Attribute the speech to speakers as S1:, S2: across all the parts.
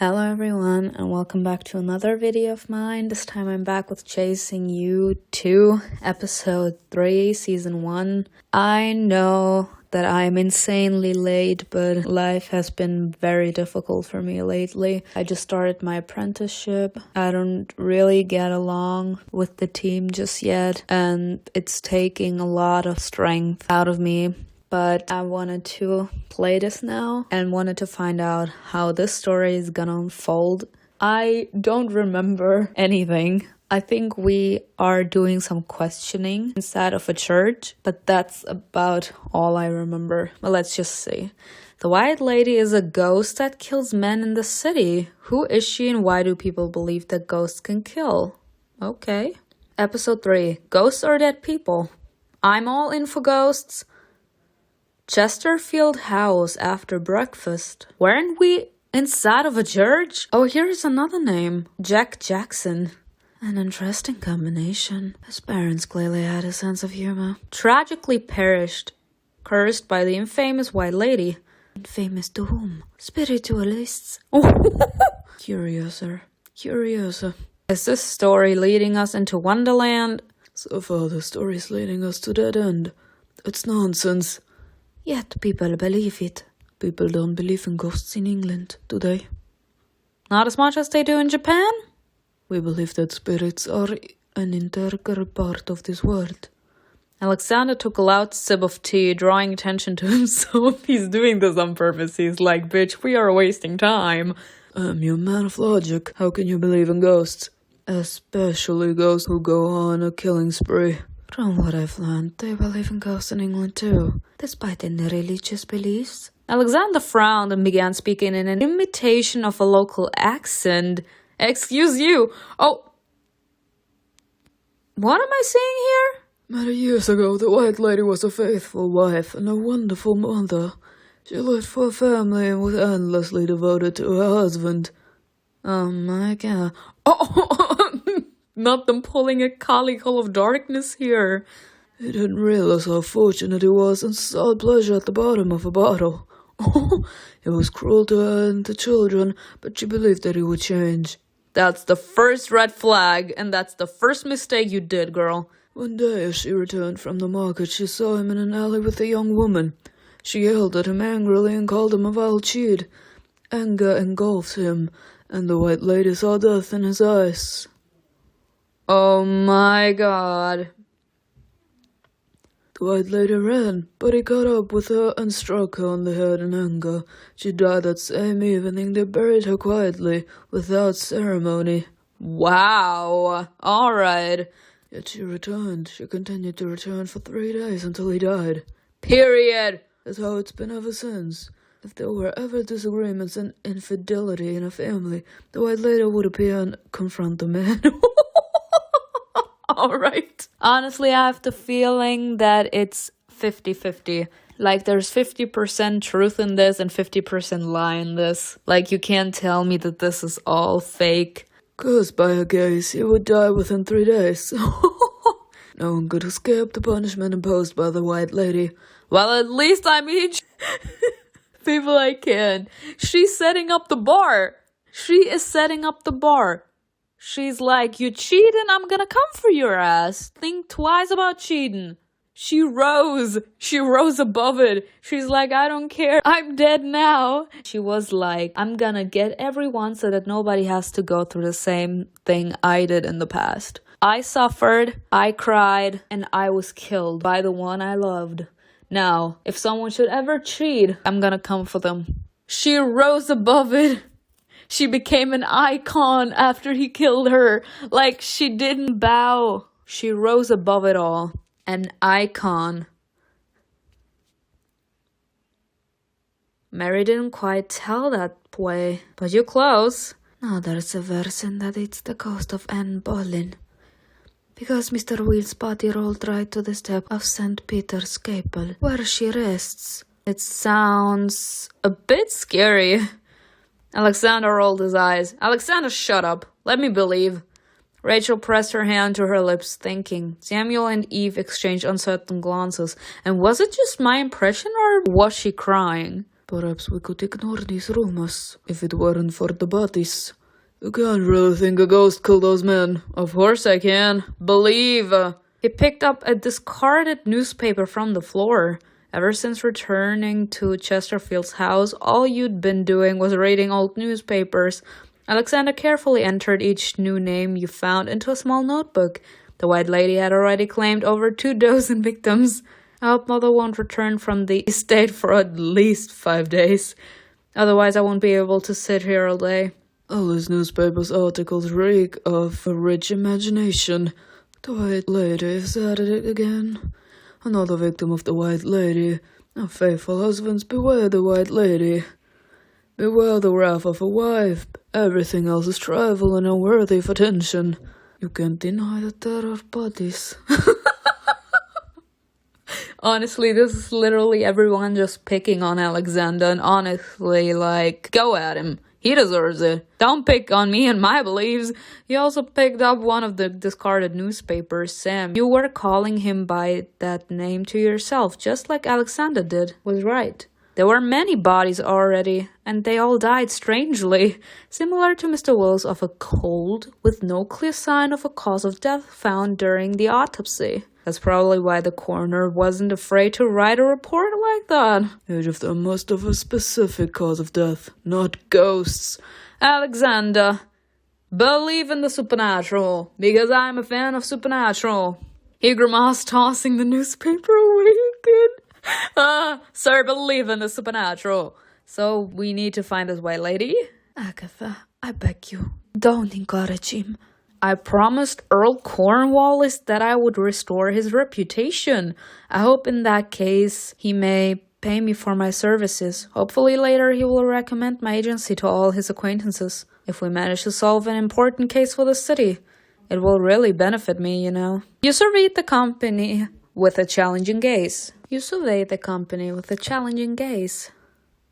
S1: Hello everyone and welcome back to another video of mine. This time I'm back with Chasing You 2, episode 3, season 1. I know that I'm insanely late, but life has been very difficult for me lately. I just started my apprenticeship. I don't really get along with the team just yet, and it's taking a lot of strength out of me. But I wanted to play this now and wanted to find out how this story is gonna unfold. I don't remember anything. I think we are doing some questioning inside of a church, but that's about all I remember. Well, let's just see. The White Lady is a ghost that kills men in the city. Who is she and why do people believe that ghosts can kill? Okay. Episode 3. Ghosts or dead people? I'm all in for ghosts. Chesterfield House after breakfast. Weren't we inside of a church? Oh, here's another name. Jack Jackson. An interesting combination. His parents clearly had a sense of humor. Tragically perished. Cursed by the infamous White Lady. Infamous to whom? Spiritualists. Curiouser. Is this story leading us into Wonderland?
S2: So far the story's leading us to dead end. It's nonsense.
S1: Yet people believe it.
S2: People don't believe in ghosts in England, do they?
S1: Not as much as they do in Japan?
S2: We believe that spirits are an integral part of this world.
S1: Alexander took a loud sip of tea, drawing attention to himself. He's doing this on purpose. He's like, bitch, we are wasting time.
S2: You're a man of logic. How can you believe in ghosts? Especially ghosts who go on a killing spree.
S1: From what I've learned, they believe in ghosts in England too, despite any religious beliefs. Alexander frowned and began speaking in an imitation of a local accent. Excuse you. Oh. What am I seeing here?
S2: Many years ago, the White Lady was a faithful wife and a wonderful mother. She lived for a family and was endlessly devoted to her husband.
S1: Oh my god. Oh! Not them pulling a Kali Hall of Darkness here.
S2: He didn't realize how fortunate he was and sought pleasure at the bottom of a bottle. It was cruel to her and the children, but she believed that he would change.
S1: That's the first red flag, and that's the first mistake you did, girl.
S2: One day as she returned from the market, she saw him in an alley with a young woman. She yelled at him angrily and called him a vile cheat. Anger engulfed him, and the White Lady saw death in his eyes.
S1: Oh my god.
S2: The White Lady ran, but he caught up with her and struck her on the head in anger. She died that same evening. They buried her quietly, without ceremony.
S1: Wow. Alright.
S2: Yet she returned. She continued to return for 3 days until he died.
S1: Period.
S2: That's how it's been ever since. If there were ever disagreements and infidelity in a family, the White Lady would appear and confront the man.
S1: Alright. Honestly, I have the feeling that it's 50-50. Like, there's 50% truth in this and 50% lie in this. Like, you can't tell me that this is all fake.
S2: Cursed by her gaze, he would die within 3 days. No one could escape the punishment imposed by the White Lady.
S1: Well, at least I mean, people I can. She's setting up the bar. She is setting up the bar. She's like, you cheating? I'm gonna come for your ass. Think twice about cheating. She rose above it. She's like, I don't care. I'm dead now. She was like, I'm gonna get everyone so that nobody has to go through the same thing I did in the past. I suffered, I cried, and I was killed by the one I loved. Now, if someone should ever cheat, I'm gonna come for them. She rose above it. She became an icon after he killed her. Like, she didn't bow. She rose above it all. An icon. Mary didn't quite tell that way, but you're close.
S3: Now there's a version that it's the ghost of Anne Boleyn, because Mr. Will's body rolled right to the step of St. Peter's Chapel, where she rests.
S1: It sounds a bit scary. Alexander rolled his eyes. Alexander, shut up. Let me believe. Rachel pressed her hand to her lips, thinking. Samuel and Eve exchanged uncertain glances. And was it just my impression, or was she crying?
S2: Perhaps we could ignore these rumors if it weren't for the bodies. You can't really think a ghost killed those men.
S1: Of course I can. Believe. He picked up a discarded newspaper from the floor. Ever since returning to Chesterfield's house, all you'd been doing was reading old newspapers. Alexander carefully entered each new name you found into a small notebook. The White Lady had already claimed over 24 victims. I hope Mother won't return from the estate for at least 5 days. Otherwise I won't be able to sit here all day.
S2: All these newspapers' articles reek of a rich imagination. The White Lady is at it again. Another victim of the White Lady. Unfaithful husbands, beware the White Lady. Beware the wrath of a wife. Everything else is trivial and unworthy of attention. You can't deny that there are bodies.
S1: Honestly, this is literally everyone just picking on Alexander, and honestly, go at him. He deserves it. Don't pick on me and my beliefs. He also picked up one of the discarded newspapers, Sam. You were calling him by that name to yourself, just like Alexander did. Was right. There were many bodies already, and they all died strangely, similar to Mr. Wills of a cold, with no clear sign of a cause of death found during the autopsy. That's probably why the coroner wasn't afraid to write a report like that.
S2: Each of them must have a specific cause of death, not ghosts.
S1: Alexander, believe in the supernatural, because I'm a fan of supernatural. He grimaced, tossing the newspaper away again. Sir, believe in the supernatural. So we need to find this White Lady?
S3: Agatha, I beg you, don't encourage him.
S1: I promised Earl Cornwallis that I would restore his reputation. I hope in that case he may pay me for my services. Hopefully later he will recommend my agency to all his acquaintances. If we manage to solve an important case for the city, it will really benefit me, you know. You surveyed the company with a challenging gaze.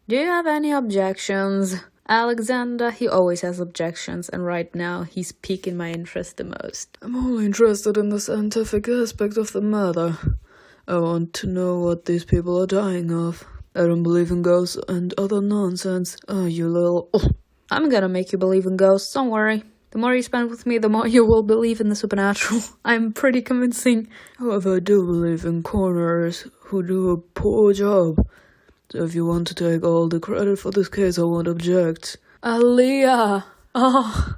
S1: Do you have any objections? Alexander, he always has objections, and right now he's piquing my interest the most.
S2: I'm only interested in the scientific aspect of the matter. I want to know what these people are dying of. I don't believe in ghosts and other nonsense. Oh, you little...
S1: I'm gonna make you believe in ghosts, don't worry. The more you spend with me, the more you will believe in the supernatural. I'm pretty convincing.
S2: However, I do believe in coroners who do a poor job. So if you want to take all the credit for this case, I won't object.
S1: Ellia! Oh,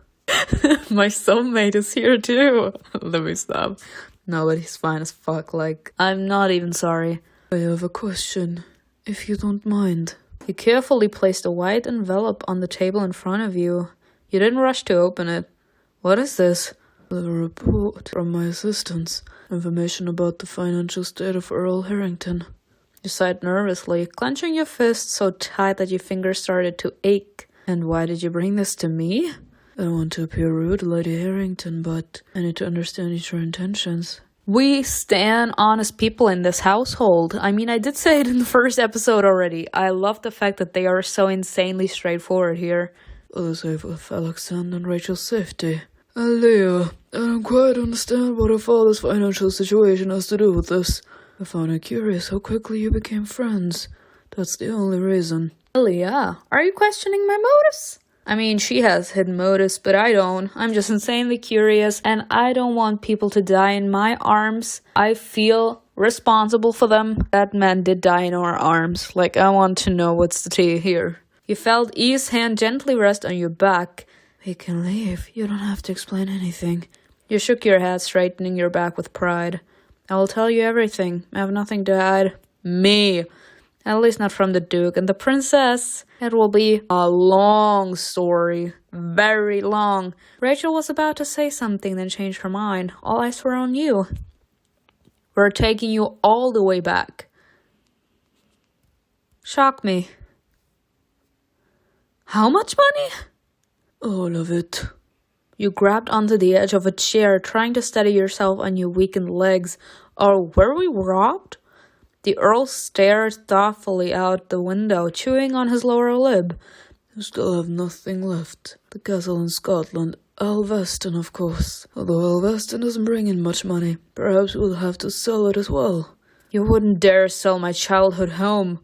S1: my soulmate is here too. Let me stop. No, but he's fine as fuck. I'm not even sorry.
S2: I have a question, if you don't mind.
S1: You carefully placed a white envelope on the table in front of you. You didn't rush to open it. What is this?
S2: The report from my assistants. Information about the financial state of Earl Harrington.
S1: You sighed nervously, clenching your fist so tight that your fingers started to ache. And why did you bring this to me?
S2: I don't want to appear rude, Lady Harrington, but I need to understand your intentions.
S1: We stand honest people in this household. I mean, I did say it in the first episode already. I love the fact that they are so insanely straightforward here.
S2: For the sake of Alexander and Rachel's safety. Ellia, I don't quite understand what her father's financial situation has to do with this. I found it curious how quickly you became friends. That's the only reason.
S1: Ellia, are you questioning my motives? I mean, she has hidden motives, but I don't. I'm just insanely curious, and I don't want people to die in my arms. I feel responsible for them. That man did die in our arms. I want to know what's the tea here. You felt Eve's hand gently rest on your back.
S3: We can leave. You don't have to explain anything.
S1: You shook your head, straightening your back with pride. I will tell you everything. I have nothing to hide. Me. At least not from the Duke and the Princess. It will be a long story. Very long. Rachel was about to say something, then changed her mind. All eyes were on you. We're taking you all the way back. Shock me. How much money?
S2: All of it.
S1: You grabbed onto the edge of a chair, trying to steady yourself on your weakened legs. Or were we robbed? The Earl stared thoughtfully out the window, chewing on his lower lip.
S2: You still have nothing left. The castle in Scotland. Alveston, of course. Although Alveston doesn't bring in much money. Perhaps we'll have to sell it as well.
S1: You wouldn't dare sell my childhood home.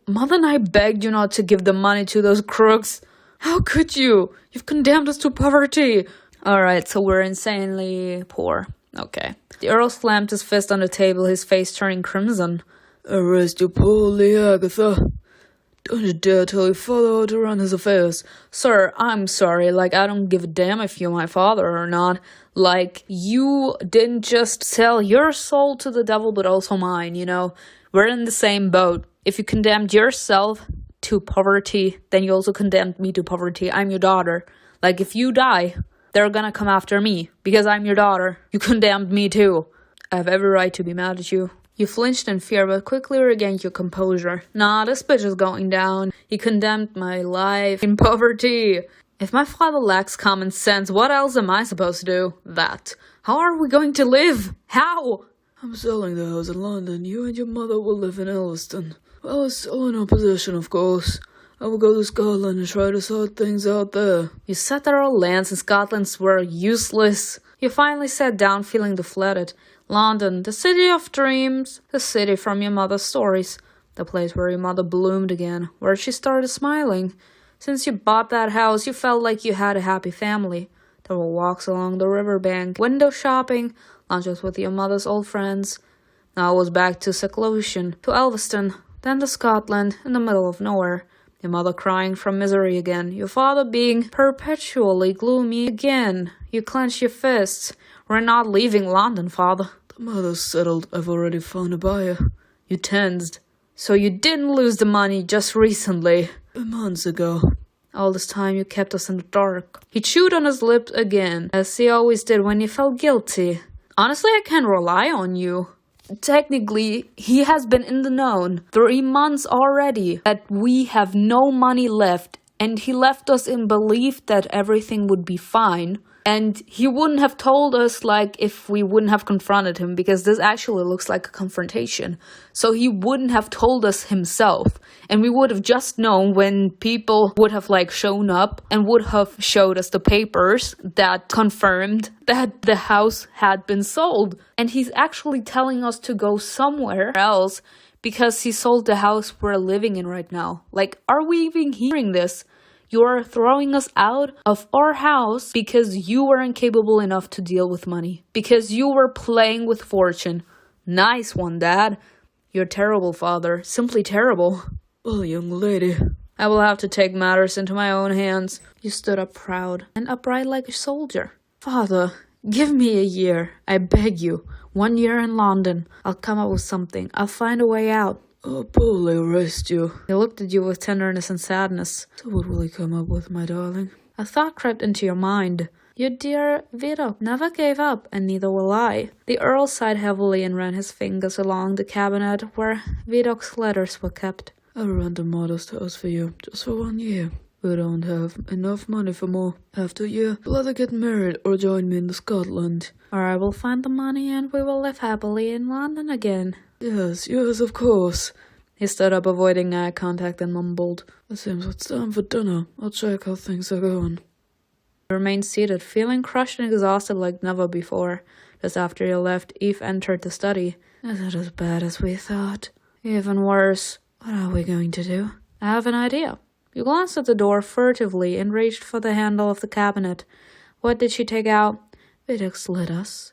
S1: Mother and I begged you not to give the money to those crooks. How could you? You've condemned us to poverty. Alright, so we're insanely poor. Okay. The Earl slammed his fist on the table, his face turning crimson.
S2: Arrest your poor Lee Agatha. Don't you dare tell your father how to run his affairs.
S1: Sir, I'm sorry. I don't give a damn if you're my father or not. You didn't just sell your soul to the devil, but also mine, We're in the same boat. If you condemned yourself to poverty, then you also condemned me to poverty. I'm your daughter. If you die, they're gonna come after me, because I'm your daughter. You condemned me too. I have every right to be mad at you. You flinched in fear, but quickly regained your composure. Nah, this bitch is going down. He condemned my life in poverty. If my father lacks common sense, what else am I supposed to do? That. How are we going to live? How?
S2: I'm selling the house in London. You and your mother will live in Elliston. Well, it's still in opposition, of course. I will go to Scotland and try to sort things out there.
S1: You said that our lands in Scotland were useless. You finally sat down, feeling deflated. London, the city of dreams, the city from your mother's stories, the place where your mother bloomed again, where she started smiling. Since you bought that house, you felt like you had a happy family. There were walks along the riverbank, window shopping, lunches with your mother's old friends. Now it was back to seclusion, to Elveston, then to Scotland, in the middle of nowhere. Your mother crying from misery again, your father being perpetually gloomy again. You clenched your fists. We're not leaving London, father.
S2: The matter's settled. I've already found a buyer.
S1: You tensed. So you didn't lose the money just recently.
S2: Months ago.
S1: All this time you kept us in the dark. He chewed on his lips again, as he always did when he felt guilty. Honestly, I can't rely on you. Technically, he has been in the known 3 months already that we have no money left, and he left us in belief that everything would be fine. And he wouldn't have told us, if we wouldn't have confronted him, because this actually looks like a confrontation. So he wouldn't have told us himself. And we would have just known when people would have, shown up and would have showed us the papers that confirmed that the house had been sold. And he's actually telling us to go somewhere else because he sold the house we're living in right now. Are we even hearing this? You're throwing us out of our house because you were incapable enough to deal with money. Because you were playing with fortune. Nice one, Dad. You're terrible, father. Simply terrible.
S2: Well, young lady.
S1: I will have to take matters into my own hands. You stood up proud and upright like a soldier. Father, give me a year. I beg you. 1 year in London. I'll come up with something. I'll find a way out.
S2: I'll probably arrest you.
S1: He looked at you with tenderness and sadness.
S2: So what will he come up with, my darling?
S1: A thought crept into your mind. Your dear Vidocq never gave up, and neither will I. The Earl sighed heavily and ran his fingers along the cabinet where Vidocq's letters were kept.
S2: I'll rent a modest house for you, just for 1 year. We don't have enough money for more. After a year, you'll either get married or join me in Scotland.
S1: Or I will find the money and we will live happily in London again.
S2: Yes, of course.
S1: He stood up, avoiding eye contact, and mumbled.
S2: It seems it's time for dinner. I'll check how things are going.
S1: He remained seated, feeling crushed and exhausted like never before. Just after he left, Eve entered the study.
S3: Is it as bad as we thought?
S1: Even worse.
S3: What are we going to do?
S1: I have an idea. You glanced at the door furtively and reached for the handle of the cabinet. What did she take out?
S3: Vidocq's letters.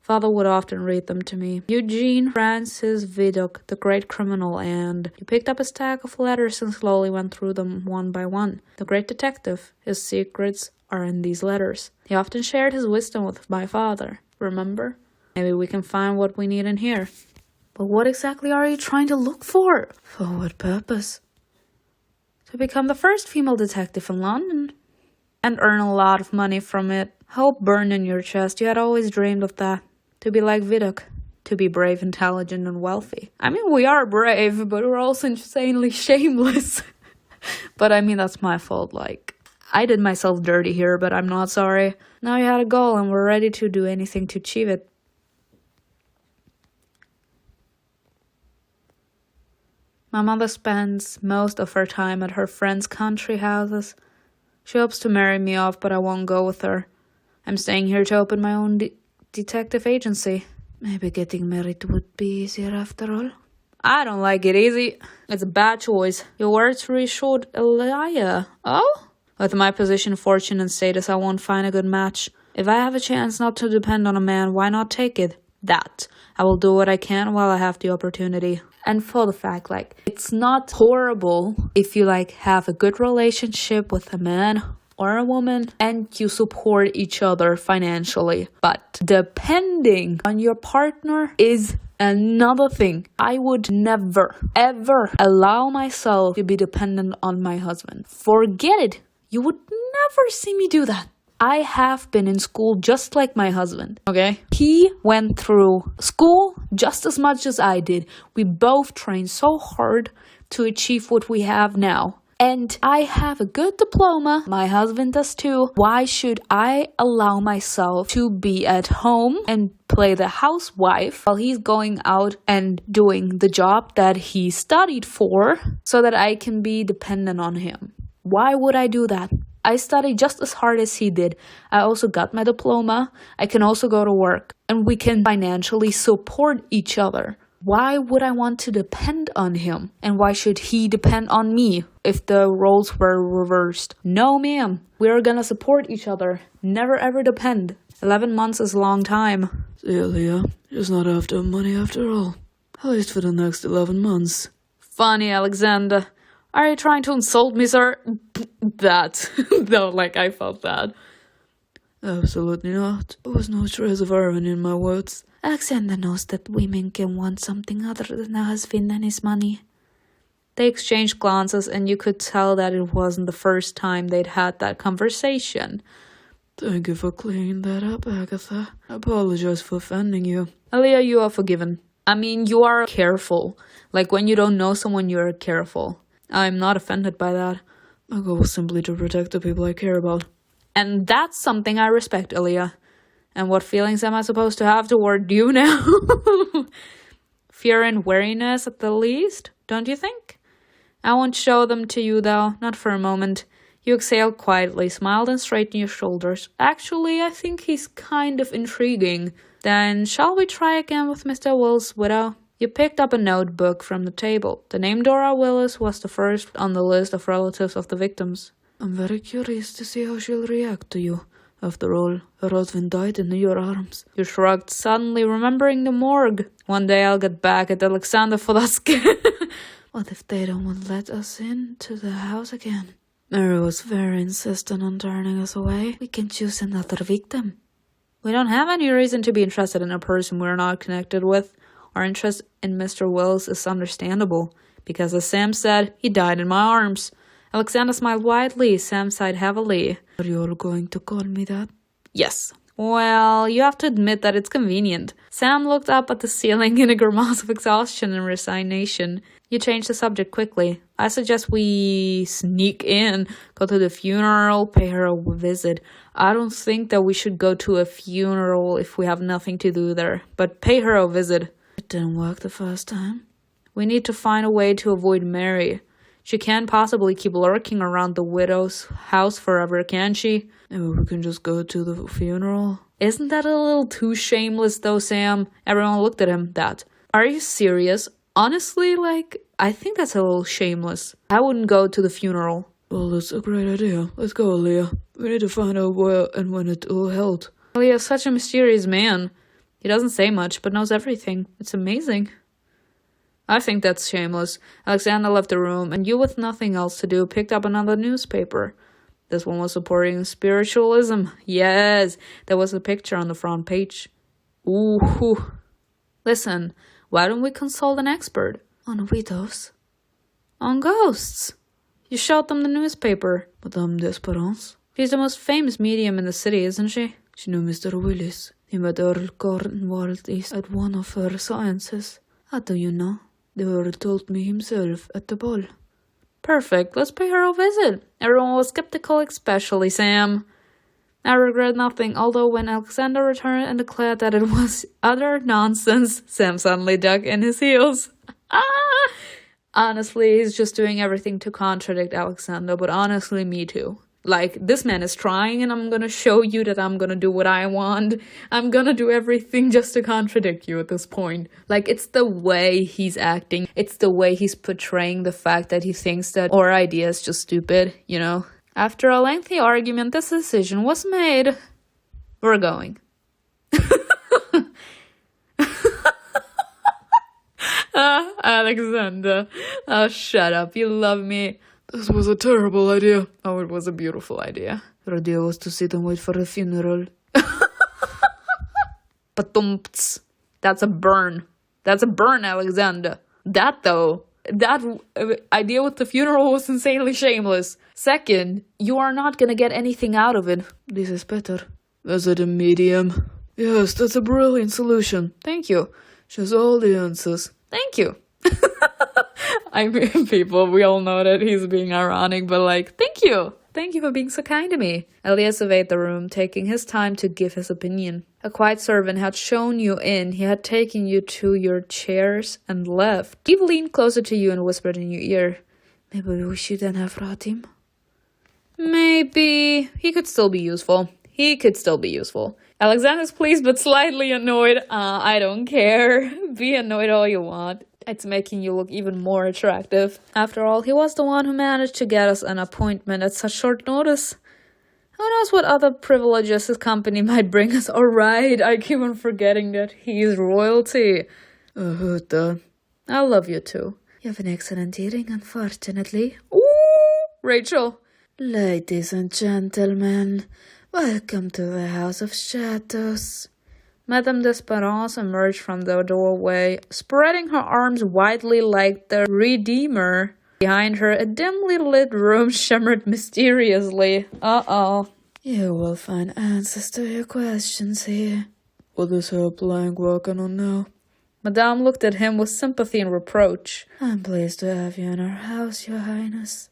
S1: Father would often read them to me. Eugene Francis Vidocq, the great criminal, and he picked up a stack of letters and slowly went through them one by one. The great detective, his secrets are in these letters. He often shared his wisdom with my father. Remember? Maybe we can find what we need in here. But what exactly are you trying to look for?
S3: For what purpose?
S1: To become the first female detective in London. And earn a lot of money from it. Hope burned in your chest. You had always dreamed of that. To be like Vidocq. To be brave, intelligent, and wealthy. I mean, we are brave, but we're also insanely shameless. But I mean, that's my fault. I did myself dirty here, but I'm not sorry. Now you had a goal and we're ready to do anything to achieve it. My mother spends most of her time at her friends' country houses. She hopes to marry me off, but I won't go with her. I'm staying here to open my own detective agency.
S3: Maybe getting married would be easier after all.
S1: I don't like it easy. It's a bad choice. Your words reassured Ellia. Oh? With my position, fortune, and status, I won't find a good match. If I have a chance not to depend on a man, why not take it? That. I will do what I can while I have the opportunity. And for the fact, it's not horrible if you, have a good relationship with a man or a woman and you support each other financially. But depending on your partner is another thing. I would never, ever allow myself to be dependent on my husband. Forget it. You would never see me do that. I have been in school just like my husband, okay? He went through school just as much as I did. We both trained so hard to achieve what we have now. And I have a good diploma. My husband does too. Why should I allow myself to be at home and play the housewife while he's going out and doing the job that he studied for so that I can be dependent on him? Why would I do that? I studied just as hard as he did. I also got my diploma. I can also go to work. And we can financially support each other. Why would I want to depend on him? And why should he depend on me if the roles were reversed? No, ma'am. We're gonna support each other. Never ever depend. 11 months is a long time.
S2: See, Ellia, just not after money after all. At least for the next 11 months.
S1: Funny, Alexander. Are you trying to insult me, sir? That. No, I felt that.
S2: Absolutely not. There was no trace of irony in my words.
S3: Alexander knows that women can want something other than a husband and his money.
S1: They exchanged glances, and you could tell that it wasn't the first time they'd had that conversation.
S2: Thank you for clearing that up, Agatha. I apologize for offending you.
S1: Ellia, you are forgiven. I mean, you are careful. When you don't know someone, you're careful. I'm not offended by that.
S2: My goal was simply to protect the people I care about.
S1: And that's something I respect, Ellia. And what feelings am I supposed to have toward you now? Fear and wariness at the least, don't you think? I won't show them to you, though, not for a moment. You exhaled quietly, smiled and straightened your shoulders. Actually, I think he's kind of intriguing. Then shall we try again with Mr. Will's widow? You picked up a notebook from the table. The name Dora Willis was the first on the list of relatives of the victims.
S2: I'm very curious to see how she'll react to you. After all, her husband died in your arms.
S1: You shrugged, suddenly remembering the morgue. One day I'll get back at Alexander for that scare.
S3: What if they don't let us into the house again? Mary was very insistent on turning us away. We can choose another victim.
S1: We don't have any reason to be interested in a person we're not connected with. Our interest in Mr. Wills is understandable, because as Sam said, he died in my arms. Alexander smiled widely, Sam sighed heavily.
S2: Are you all going to call me that?
S1: Yes. Well, you have to admit that it's convenient. Sam looked up at the ceiling in a grimace of exhaustion and resignation. You changed the subject quickly. I suggest we sneak in, go to the funeral, pay her a visit. I don't think that we should go to a funeral if we have nothing to do there, but pay her a visit.
S3: It didn't work the first time.
S1: We need to find a way to avoid Mary. She can't possibly keep lurking around the widow's house forever, can she?
S2: Maybe we can just go to the funeral.
S1: Isn't that a little too shameless though, Sam? Everyone looked at him. Are you serious? Honestly, I think that's a little shameless. I wouldn't go to the funeral.
S2: Well, that's a great idea. Let's go, Ellia. We need to find out where and when it all held.
S1: Ellia's such a mysterious man. He doesn't say much, but knows everything. It's amazing. I think that's shameless. Alexander left the room, and you, with nothing else to do, picked up another newspaper. This one was supporting spiritualism. Yes, there was a picture on the front page. Ooh. Listen, why don't we consult an expert?
S3: On widows?
S1: On ghosts. You showed them the newspaper.
S2: Madame d'Esperance?
S1: She's the most famous medium in the city, isn't she?
S2: She knew Mr. Willis. He met Earl Cornwall East at one of her seances.
S3: How do you know?
S2: The Earl told me himself at the ball.
S1: Perfect. Let's pay her a visit. Everyone was skeptical, especially Sam. I regret nothing, although when Alexander returned and declared that it was utter nonsense, Sam suddenly dug in his heels. Honestly, he's just doing everything to contradict Alexander, but honestly, me too. Like, this man is trying, and I'm gonna show you that I'm gonna do what I want. I'm gonna do everything just to contradict you at this point. Like, it's the way he's acting. It's the way he's portraying the fact that he thinks that our idea is just stupid, you know? After a lengthy argument, this decision was made. We're going. Alexander. Shut up. You love me.
S2: This was a terrible idea.
S1: Oh, it was a beautiful idea.
S2: Your idea was to sit and wait for the funeral.
S1: Patumps. That's a burn. That's a burn, Alexander. That idea with the funeral was insanely shameless. Second, you are not gonna get anything out of it.
S2: This is better. Is it a medium? Yes, that's a brilliant solution.
S1: Thank you.
S2: She has all the answers.
S1: Thank you. I mean, people, we all know that he's being ironic, but like, thank you. Thank you for being so kind to me. Ellia surveyed the room, taking his time to give his opinion. A quiet servant had shown you in. He had taken you to your chairs and left. He leaned closer to you and whispered in your ear,
S3: "Maybe we shouldn't have brought him."
S1: Maybe. He could still be useful. Alexander's pleased but slightly annoyed. I don't care. Be annoyed all you want. It's making you look even more attractive. After all, he was the one who managed to get us an appointment at such short notice. Who knows what other privileges his company might bring us? Alright, I keep on forgetting that he's royalty.
S2: I heard that.
S1: I love you too.
S3: You have an excellent hearing, unfortunately.
S1: Ooh, Rachel.
S3: Ladies and gentlemen, welcome to the House of Shadows.
S1: Madame d'Esperance emerged from the doorway, spreading her arms widely like the Redeemer. Behind her, a dimly lit room shimmered mysteriously. Uh-oh.
S3: You will find answers to your questions here.
S2: What is her blank working on now?
S1: Madame looked at him with sympathy and reproach.
S3: I'm pleased to have you in our house, Your Highness.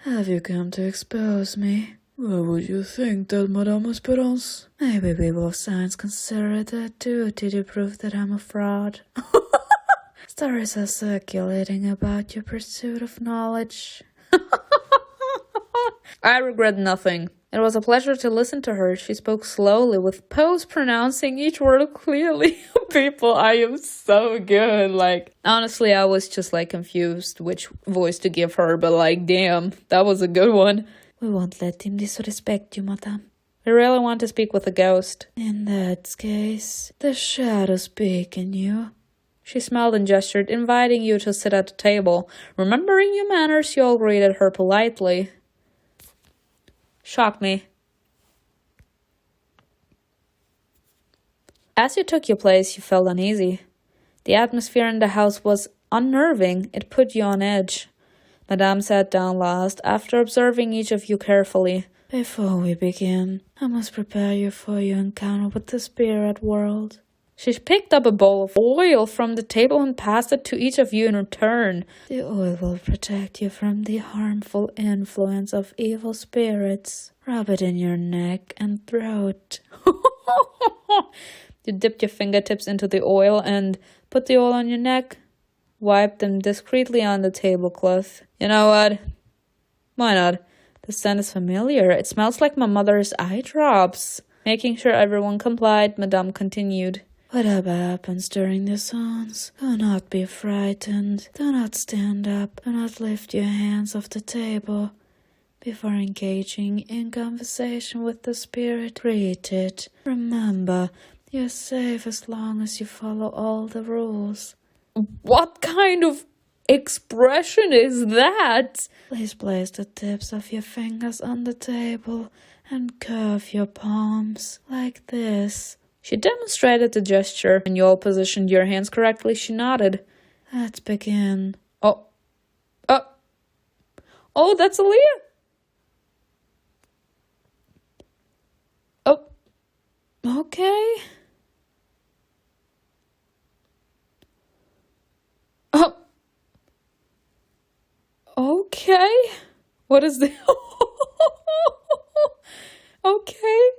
S3: Have you come to expose me?
S2: Why would you think that, Madame Esperance?
S3: Maybe people of science consider it a duty to prove that I'm a fraud. Stories are circulating about your pursuit of knowledge.
S1: I regret nothing. It was a pleasure to listen to her. She spoke slowly, with pose pronouncing each word clearly. People, I am so good. Like, honestly, I was just like confused which voice to give her, but like, damn, that was a good one.
S3: We won't let him disrespect you, madame.
S1: I really want to speak with a ghost.
S3: In that case, the shadows beckon you.
S1: She smiled and gestured, inviting you to sit at the table. Remembering your manners, you all greeted her politely. Shocked me. As you took your place, you felt uneasy. The atmosphere in the house was unnerving. It put you on edge. Madame sat down last, after observing each of you carefully.
S3: Before we begin, I must prepare you for your encounter with the spirit world.
S1: She picked up a bowl of oil from the table and passed it to each of you in return.
S3: The oil will protect you from the harmful influence of evil spirits. Rub it in your neck and throat.
S1: You dipped your fingertips into the oil and put the oil on your neck. Wiped them discreetly on the tablecloth. You know what? Why not? The scent is familiar. It smells like my mother's eye drops. Making sure everyone complied, Madame continued.
S3: Whatever happens during the songs, do not be frightened. Do not stand up. Do not lift your hands off the table. Before engaging in conversation with the spirit, greet it. Remember, you're safe as long as you follow all the rules.
S1: What kind of expression is that?
S3: Please place the tips of your fingers on the table and curve your palms like this.
S1: She demonstrated the gesture. When you all positioned your hands correctly, she nodded.
S3: Let's begin.
S1: Oh, that's Ellia. Oh, okay. Oh, okay. What is this? Okay.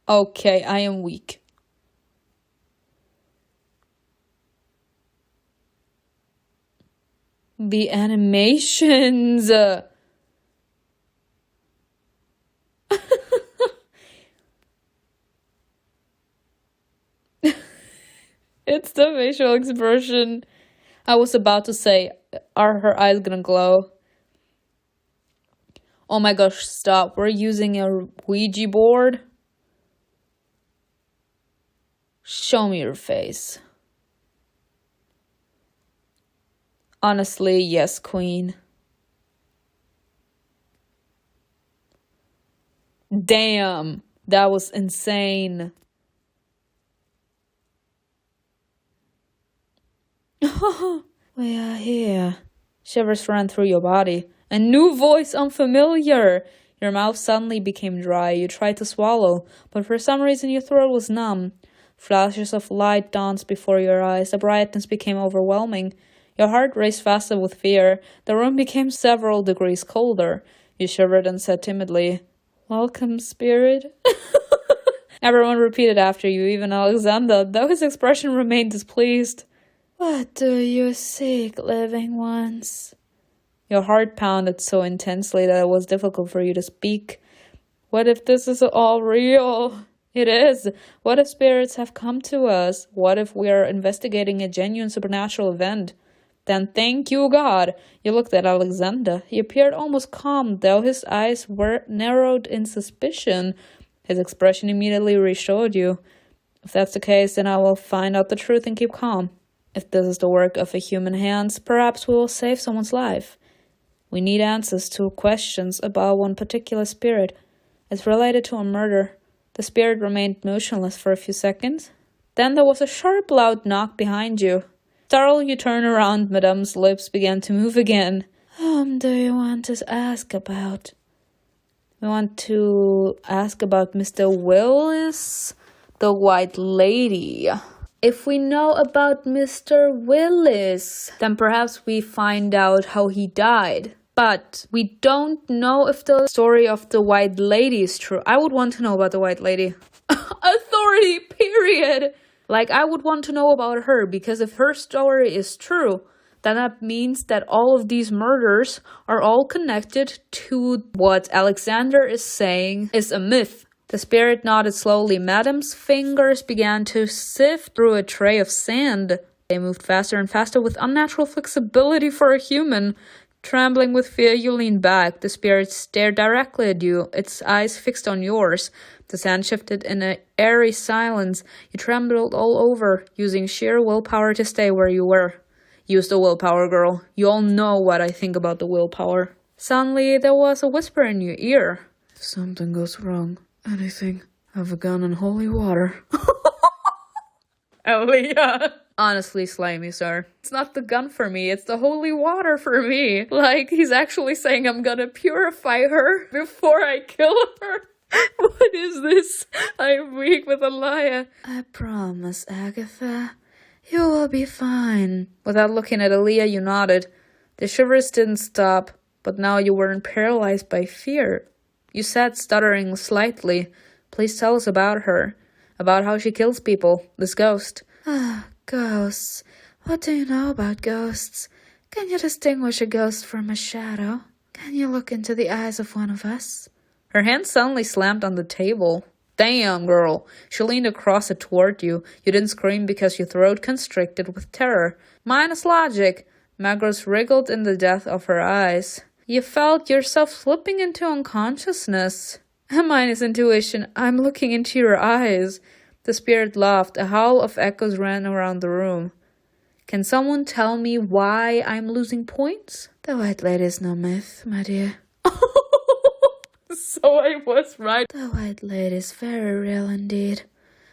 S1: Okay, I am weak. The animations. It's the facial expression. I was about to say, are her eyes gonna glow? Oh my gosh, stop. We're using a Ouija board. Show me your face. Honestly, yes, Queen. Damn, that was insane.
S3: We are here.
S1: Shivers ran through your body. A new voice, unfamiliar. Your mouth suddenly became dry. You tried to swallow, but for some reason your throat was numb. Flashes of light danced before your eyes. The brightness became overwhelming. Your heart raced faster with fear. The room became several degrees colder. You shivered and said timidly, "Welcome, spirit." Everyone repeated after you, even Alexander, though his expression remained displeased.
S3: What do you seek, living ones?
S1: Your heart pounded so intensely that it was difficult for you to speak. What if this is all real? It is. What if spirits have come to us? What if we are investigating a genuine supernatural event? Then thank you, God. You looked at Alexander. He appeared almost calm, though his eyes were narrowed in suspicion. His expression immediately reassured you. If that's the case, then I will find out the truth and keep calm. If this is the work of a human hands, perhaps we will save someone's life. We need answers to questions about one particular spirit. It's related to a murder. The spirit remained motionless for a few seconds. Then there was a sharp, loud knock behind you. Startled, you turned around. Madame's lips began to move again.
S3: Whom do you want to ask about?
S1: We want to ask about Mr. Willis, the White Lady. If we know about Mr. Willis, then perhaps we find out how he died. But we don't know if the story of the White Lady is true. I would want to know about the White Lady. Authority, period. Like, I would want to know about her, because if her story is true, then that means that all of these murders are all connected to what Alexander is saying is a myth. The spirit nodded slowly. Madame's fingers began to sift through a tray of sand. They moved faster and faster with unnatural flexibility for a human. Trembling with fear, you leaned back. The spirit stared directly at you, its eyes fixed on yours. The sand shifted in an airy silence. You trembled all over, using sheer willpower to stay where you were. Use the willpower, girl. You all know what I think about the willpower. Suddenly, there was a whisper in your ear.
S2: If something goes wrong, anything, have a gun and holy water.
S1: Ellia. Honestly, slay me, sir. It's not the gun for me, it's the holy water for me. Like, he's actually saying I'm gonna purify her before I kill her. What is this? I'm weak with Ellia.
S3: I promise, Agatha. You will be fine.
S1: Without looking at Ellia, you nodded. The shivers didn't stop, but now you weren't paralyzed by fear. You said, stuttering slightly, "Please tell us about her. About how she kills people. This ghost."
S3: Ah, ghosts. What do you know about ghosts? Can you distinguish a ghost from a shadow? Can you look into the eyes of one of us?
S1: Her hand suddenly slammed on the table. Damn, girl. She leaned across it toward you. You didn't scream because your throat constricted with terror. Minus logic. Magros wriggled in the depth of her eyes. You felt yourself slipping into unconsciousness. Minus intuition. I'm looking into your eyes. The spirit laughed. A howl of echoes ran around the room. Can someone tell me why I'm losing points?
S3: The White Lady is no myth, my dear.
S1: So I was right.
S3: The White Lady is very real indeed.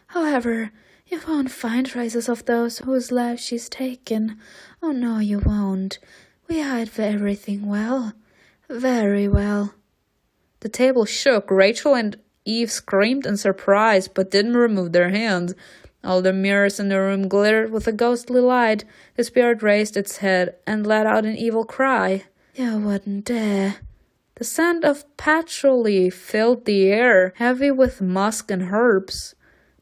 S3: However, you won't find traces of those whose lives she's taken. Oh no, you won't. We hide everything well. Very well.
S1: The table shook. Rachel and Eve screamed in surprise, but didn't remove their hands. All the mirrors in the room glittered with a ghostly light. The spirit raised its head and let out an evil cry.
S3: You wouldn't dare.
S1: The scent of patchouli filled the air, heavy with musk and herbs.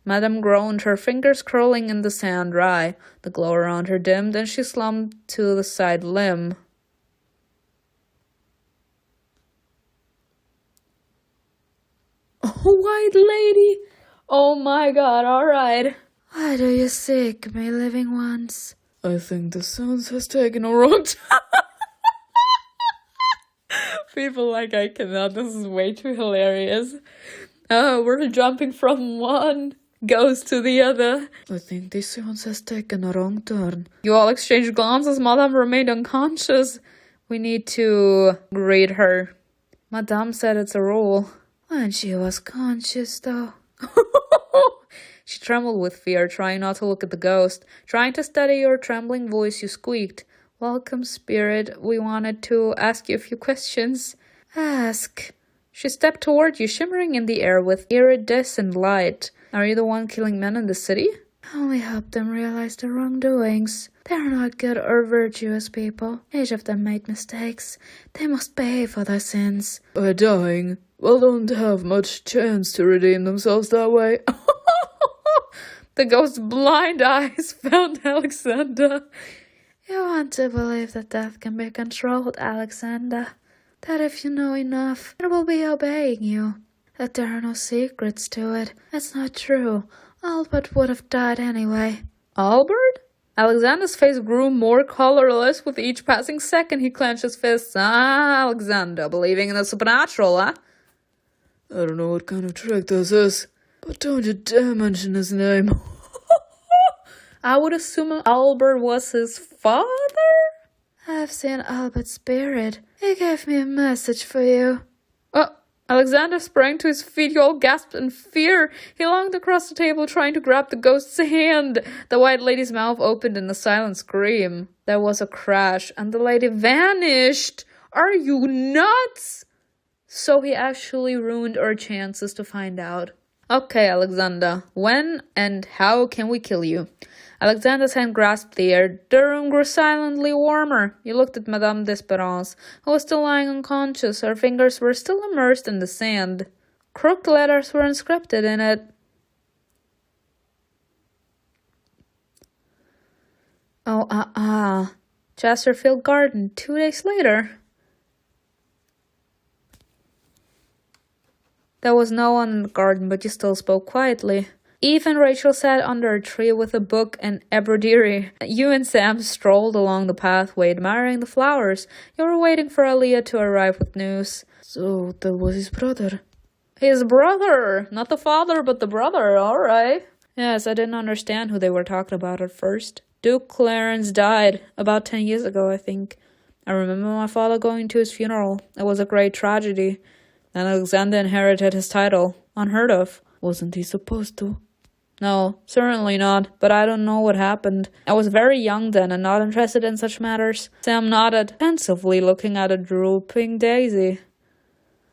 S1: Madame groaned, her fingers curling in the sand dry. The glow around her dimmed, and she slumped to the side limb. Oh, White Lady! Oh my god, alright.
S3: Why do you seek me, living ones?
S2: I think the sounds has taken a wrong turn.
S1: People like, I cannot. This is way too hilarious. We're jumping from one ghost to the other.
S2: I think the sounds has taken a wrong turn.
S1: You all exchanged glances. Madame remained unconscious. We need to greet her. Madame said it's a rule.
S3: When she was conscious, though.
S1: She trembled with fear, trying not to look at the ghost. Trying to steady your trembling voice, you squeaked. Welcome, spirit. We wanted to ask you a few questions.
S3: Ask.
S1: She stepped toward you, shimmering in the air with iridescent light. Are you the one killing men in the city?
S3: Only help them realize their wrongdoings. They're not good or virtuous people. Each of them made mistakes. They must pay for their sins.
S2: By dying, well, don't have much chance to redeem themselves that way.
S1: The ghost's blind eyes found Alexander.
S3: You want to believe that death can be controlled, Alexander. That if you know enough, it will be obeying you. That there are no secrets to it. It's not true. Albert would have died anyway.
S1: Albert? Alexander's face grew more colorless with each passing second. He clenched his fists. Alexander, believing in the supernatural, huh?
S2: I don't know what kind of trick this is, but don't you dare mention his name.
S1: I would assume Albert was his father?
S3: I've seen Albert's spirit. He gave me a message for you.
S1: Alexander sprang to his feet. You all gasped in fear. He longed across the table, trying to grab the ghost's hand. The white lady's mouth opened in a silent scream. There was a crash, and the lady vanished. Are you nuts? So he actually ruined our chances to find out. Okay, Alexander, when and how can we kill you? Alexander's hand grasped the air. The room grew silently warmer. You looked at Madame d'Espérance, who was still lying unconscious. Her fingers were still immersed in the sand. Crooked letters were inscripted in it. Chesterfield Garden, 2 days later. There was no one in the garden, but you still spoke quietly. Eve and Rachel sat under a tree with a book and embroidery. You and Sam strolled along the pathway, admiring the flowers. You were waiting for Ellia to arrive with news.
S2: So, that was his brother.
S1: His brother! Not the father, but the brother, alright. Yes, I didn't understand who they were talking about at first. Duke Clarence died about 10 years ago, I think. I remember my father going to his funeral. It was a great tragedy. Then Alexander inherited his title. Unheard of.
S2: Wasn't he supposed to?
S1: No, certainly not, but I don't know what happened. I was very young then and not interested in such matters. Sam nodded, pensively looking at a drooping daisy.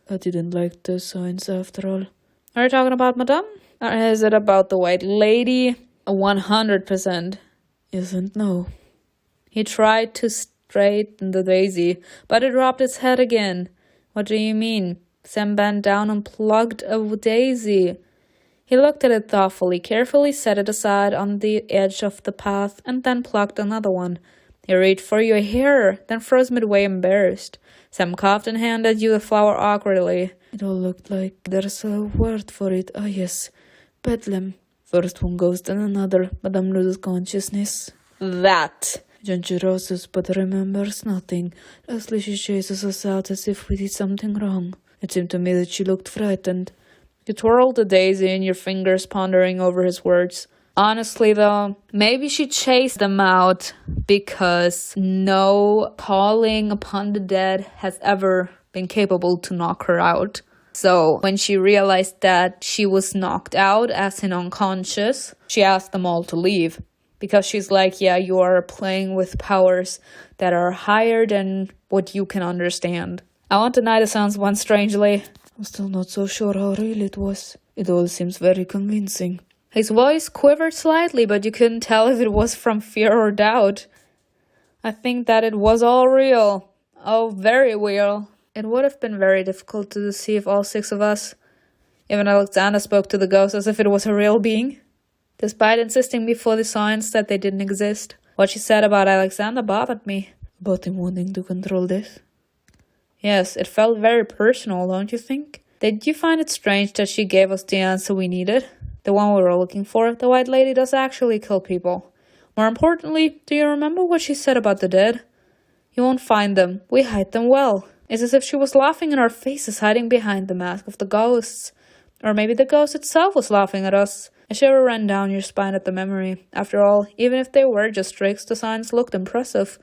S2: I didn't like the signs after all.
S1: Are you talking about Madame? Or is it about the white lady? 100%.
S2: Yes and no.
S1: He tried to straighten the daisy, but it dropped its head again. What do you mean? Sam bent down and plucked a daisy. He looked at it thoughtfully, carefully set it aside on the edge of the path, and then plucked another one. He reached for your hair, then froze midway embarrassed. Sam coughed and handed you the flower awkwardly.
S2: It all looked like there's a word for it. Ah, yes. Bedlam. First one goes, then another. Madame loses consciousness.
S1: That.
S2: Then she rouses, but remembers nothing. Lastly, she chases us out as if we did something wrong. It seemed to me that she looked frightened.
S1: You twirled the daisy in your fingers, pondering over his words. Honestly, though, maybe she chased them out because no calling upon the dead has ever been capable to knock her out. So when she realized that she was knocked out, as in unconscious, she asked them all to leave. Because she's like, yeah, you are playing with powers that are higher than what you can understand. I won't deny the sounds one strangely.
S2: I'm still not so sure how real it was. It all seems very convincing.
S1: His voice quivered slightly, but you couldn't tell if it was from fear or doubt. I think that it was all real. Oh, very real. It would have been very difficult to deceive all 6 of us. Even Alexander spoke to the ghost as if it was a real being, despite insisting before the science that they didn't exist. What she said about Alexander bothered me.
S2: About him wanting to control death?
S1: Yes, it felt very personal, don't you think? Did you find it strange that she gave us the answer we needed? The one we were looking for, the white lady does actually kill people. More importantly, do you remember what she said about the dead? You won't find them. We hide them well. It's as if she was laughing in our faces, hiding behind the mask of the ghosts. Or maybe the ghost itself was laughing at us. A shiver ran down your spine at the memory. After all, even if they were just tricks, the signs looked impressive.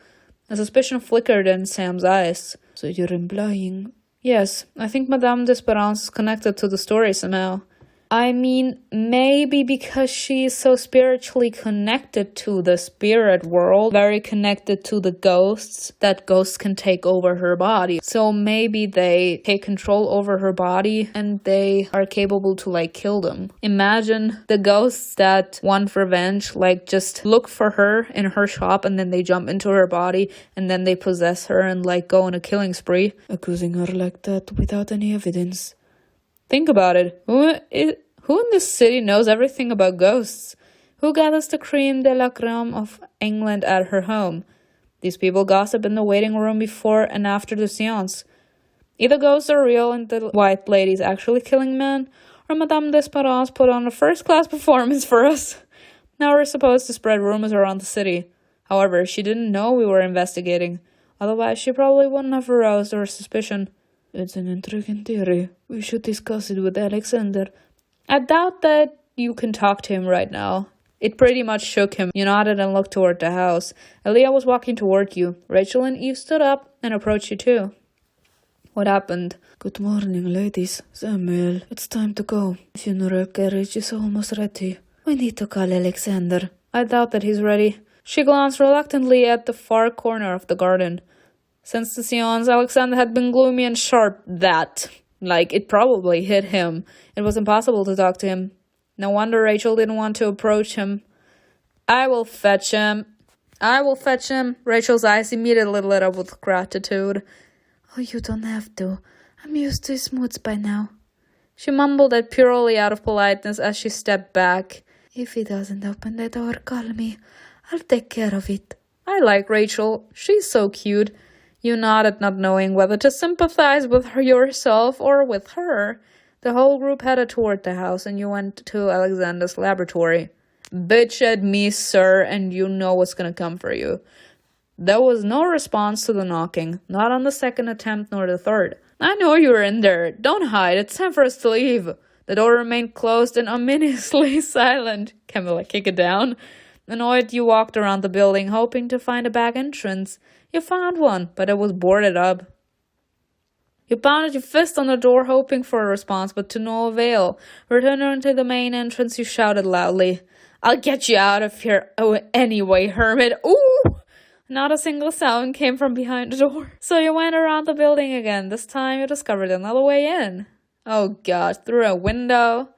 S1: A suspicion flickered in Sam's eyes.
S2: So you're implying?
S1: Yes, I think Madame d'Esperance is connected to the story somehow. I mean, maybe because she is so spiritually connected to the spirit world, very connected to the ghosts, that ghosts can take over her body. So maybe they take control over her body and they are capable to, like, kill them. Imagine the ghosts that want revenge, like, just look for her in her shop and then they jump into her body and then they possess her and, like, go on a killing spree.
S2: Accusing her like that without any evidence.
S1: Think about it. Who in this city knows everything about ghosts? Who gathers the creme de la creme of England at her home? These people gossip in the waiting room before and after the seance. Either ghosts are real and the white lady's actually killing men, or Madame d'Esperance put on a first-class performance for us. Now we're supposed to spread rumors around the city. However, she didn't know we were investigating. Otherwise, she probably wouldn't have aroused our suspicion.
S2: It's an intriguing theory. We should discuss it with Alexander.
S1: I doubt that you can talk to him right now. It pretty much shook him. You nodded and looked toward the house. Ellia was walking toward you. Rachel and Eve stood up and approached you too. What happened?
S2: Good morning, ladies. Samuel, it's time to go. Funeral carriage is almost ready. We need to call Alexander.
S1: I doubt that he's ready. She glanced reluctantly at the far corner of the garden. Since the seance, Alexander had been gloomy and sharp. It probably hit him. It was impossible to talk to him. No wonder Rachel didn't want to approach him. I will fetch him. Rachel's eyes immediately lit up with gratitude.
S3: Oh, you don't have to. I'm used to his moods by now.
S1: She mumbled it purely out of politeness as she stepped back.
S3: If he doesn't open the door, call me. I'll take care of it.
S1: I like Rachel. She's so cute. You nodded, not knowing whether to sympathize with her yourself or with her. The whole group headed toward the house, and you went to Alexander's laboratory. Bitch at me, sir, and you know what's gonna come for you. There was no response to the knocking, not on the second attempt nor the third. I know you're in there. Don't hide. It's time for us to leave. The door remained closed and ominously silent. Camilla, kick it down. Annoyed, you walked around the building, hoping to find a back entrance. You found one, but it was boarded up. You pounded your fist on the door, hoping for a response, but to no avail. Returning to the main entrance, you shouted loudly, I'll get you out of here anyway, hermit. Ooh! Not a single sound came from behind the door. So you went around the building again. This time you discovered another way in. Oh gosh, through a window.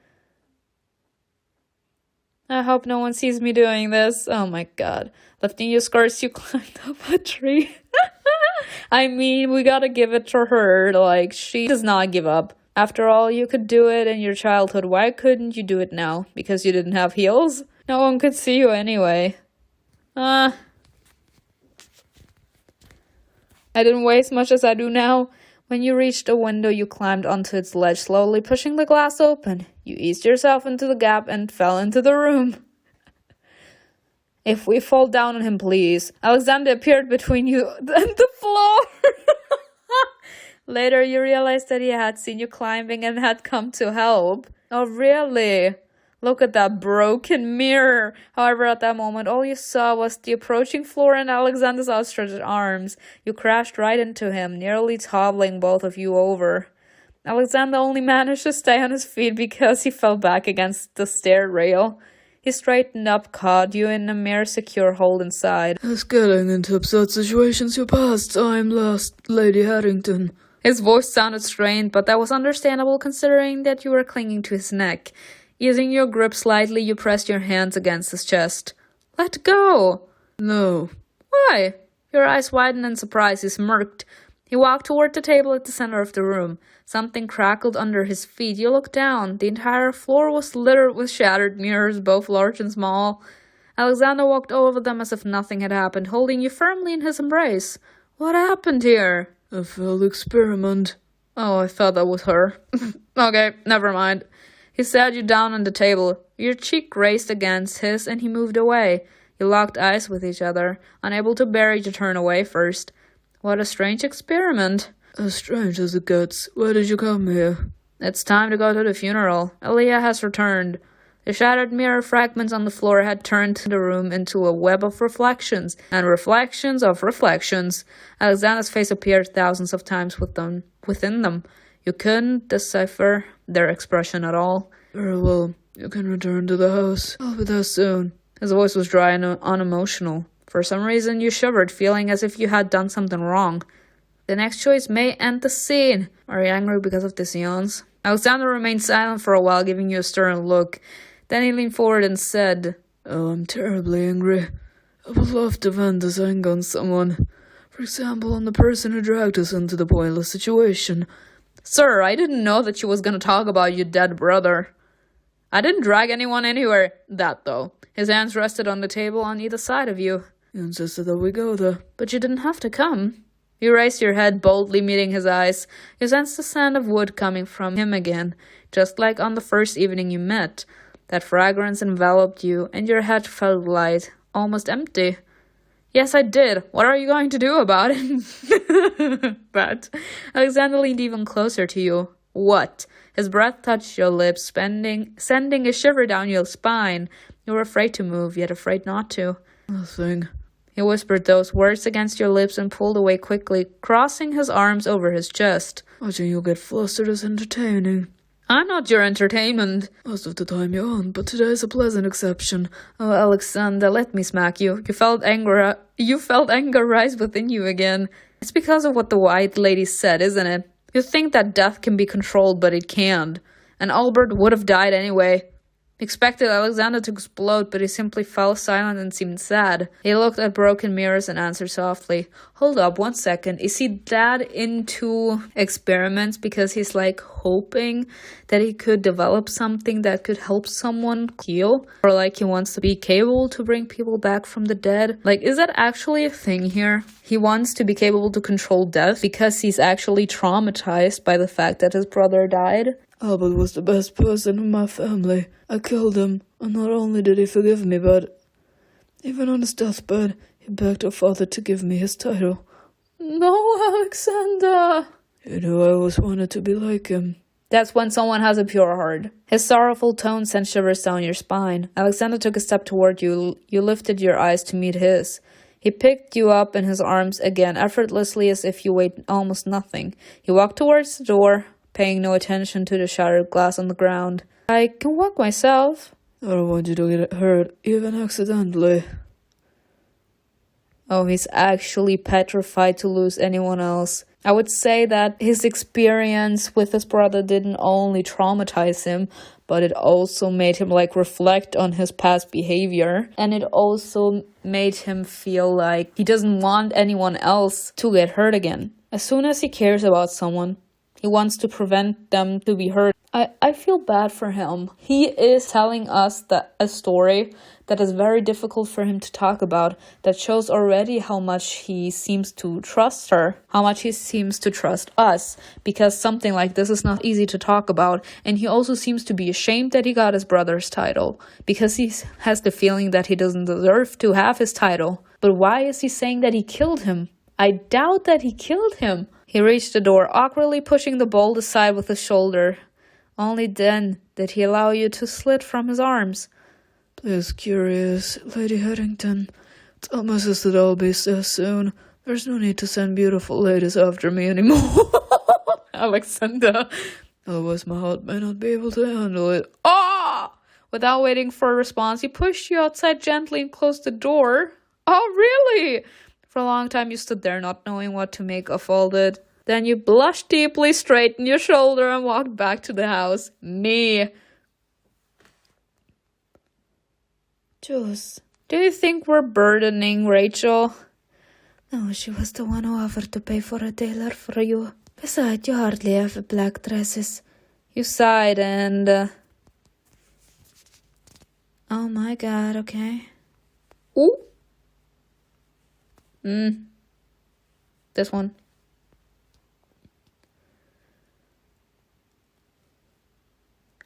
S1: I hope no one sees me doing this. Oh my god. Lifting your skirts, you climbed up a tree. I mean, we gotta give it to her. Like, she does not give up. After all, you could do it in your childhood. Why couldn't you do it now? Because you didn't have heels? No one could see you anyway. I didn't waste much as I do now. When you reached a window, you climbed onto its ledge, slowly pushing the glass open. You eased yourself into the gap and fell into the room. If we fall down on him, please. Alexander appeared between you and the floor. Later, you realized that he had seen you climbing and had come to help. Oh, really? Look at that broken mirror. However, at that moment, all you saw was the approaching floor and Alexander's outstretched arms. You crashed right into him, nearly toppling both of you over. Alexander only managed to stay on his feet because he fell back against the stair rail. He straightened up, caught you in a mere secure hold inside.
S2: As getting into absurd situations you past time last, Lady Harrington.
S1: His voice sounded strained, but that was understandable considering that you were clinging to his neck. Easing your grip slightly, you pressed your hands against his chest. Let go!
S2: No.
S1: Why? Your eyes widened in surprise. He smirked. He walked toward the table at the center of the room. Something crackled under his feet. You looked down. The entire floor was littered with shattered mirrors, both large and small. Alexander walked over them as if nothing had happened, holding you firmly in his embrace. What happened here?
S2: A failed experiment.
S1: Oh, I thought that was her. Okay, never mind. He sat you down on the table. Your cheek grazed against his and he moved away. You locked eyes with each other, unable to bear you to turn away first. What a strange experiment.
S2: As strange as it gets. Why did you come here?
S1: It's time to go to the funeral. Ellia has returned. The shattered mirror fragments on the floor had turned the room into a web of reflections, and reflections of reflections. Alexander's face appeared thousands of times within them. You couldn't decipher their expression at all.
S2: Very well. You can return to the house. I'll be there soon.
S1: His voice was dry and unemotional. For some reason, you shivered, feeling as if you had done something wrong. The next choice may end the scene. Are you angry because of this seance? Alexander remained silent for a while, giving you a stern look. Then he leaned forward and said,
S2: Oh, I'm terribly angry. I would love to vent this anger on someone. For example, on the person who dragged us into the pointless situation.
S1: Sir, I didn't know that you was gonna talk about your dead brother. I didn't drag anyone anywhere. That, though. His hands rested on the table on either side of you.
S2: You insisted that we go there.
S1: But you didn't have to come. You raised your head, boldly meeting his eyes. You sensed the sound of wood coming from him again, just like on the first evening you met. That fragrance enveloped you, and your head felt light, almost empty. Yes, I did. What are you going to do about it? But Alexander leaned even closer to you. What? His breath touched your lips, sending a shiver down your spine. You were afraid to move, yet afraid not to.
S2: Nothing.
S1: He whispered those words against your lips and pulled away quickly, crossing his arms over his chest.
S2: Watching you get flustered is entertaining.
S1: I'm not your entertainment.
S2: Most of the time you aren't, but today is a pleasant exception.
S1: Oh, Alexander, let me smack you. You felt anger rise within you again. It's because of what the White Lady said, isn't it? You think that death can be controlled, but it can't. And Albert would have died anyway. He expected Alexander to explode, but he simply fell silent and seemed sad. He looked at broken mirrors and answered softly, Hold up, 1 second. Is he that into experiments because he's like hoping that he could develop something that could help someone heal? Or like he wants to be capable to bring people back from the dead? Like, is that actually a thing here? He wants to be capable to control death because he's actually traumatized by the fact that his brother died?
S2: Albert was the best person in my family. I killed him, and not only did he forgive me, but even on his deathbed, he begged our father to give me his title.
S1: No, Alexander!
S2: He knew I always wanted to be like him.
S1: That's when someone has a pure heart. His sorrowful tone sent shivers down your spine. Alexander took a step toward you. You lifted your eyes to meet his. He picked you up in his arms again, effortlessly as if you weighed almost nothing. He walked towards the door, paying no attention to the shattered glass on the ground. I can walk myself.
S2: I don't want you to get hurt, even accidentally.
S1: Oh, he's actually petrified to lose anyone else. I would say that his experience with his brother didn't only traumatize him, but it also made him reflect on his past behavior. And it also made him feel like he doesn't want anyone else to get hurt again. As soon as he cares about someone, he wants to prevent them to be hurt. I feel bad for him. He is telling us a story that is very difficult for him to talk about, that shows already how much he seems to trust her, how much he seems to trust us, because something like this is not easy to talk about. And he also seems to be ashamed that he got his brother's title, because he has the feeling that he doesn't deserve to have his title. But why is he saying that he killed him? I doubt that he killed him. He reached the door, awkwardly pushing the bolt aside with his shoulder. Only then did he allow you to slip from his arms.
S2: Please, curious, Lady Headington, tell my sister that I'll be there soon. There's no need to send beautiful ladies after me anymore.
S1: Alexander.
S2: Otherwise my heart may not be able to handle it.
S1: Ah! Without waiting for a response, he pushed you outside gently and closed the door. Oh, really? For a long time you stood there not knowing what to make of all that. Then you blushed deeply, straightened your shoulder, and walked back to the house. Me.
S3: Jules.
S1: Do you think we're burdening Rachel?
S3: No, she was the one who offered to pay for a tailor for you. Besides, you hardly have black dresses.
S1: You sighed and...
S3: Oh my god, okay.
S1: Ooh. This one.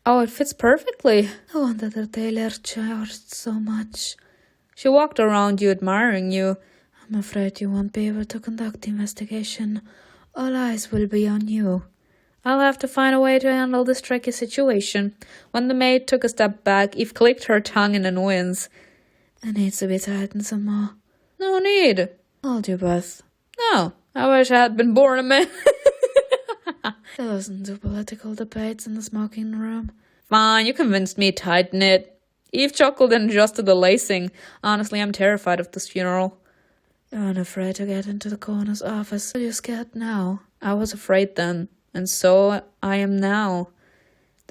S1: Oh, it fits perfectly.
S3: I wanted the tailor charged so much.
S1: She walked around you, admiring you.
S3: I'm afraid you won't be able to conduct the investigation. All eyes will be on you.
S1: I'll have to find a way to handle this tricky situation. When the maid took a step back, Eve clicked her tongue in annoyance.
S3: It needs to be tightened some more.
S1: No need.
S3: Hold your breath.
S1: No, I wish I had been born a man.
S3: There wasn't two political debates in the smoking room.
S1: Fine, you convinced me to tighten it. Eve chuckled and adjusted the lacing. Honestly, I'm terrified of this funeral.
S3: You weren't afraid to get into the coroner's office. Are you scared now?
S1: I was afraid then, and so I am now.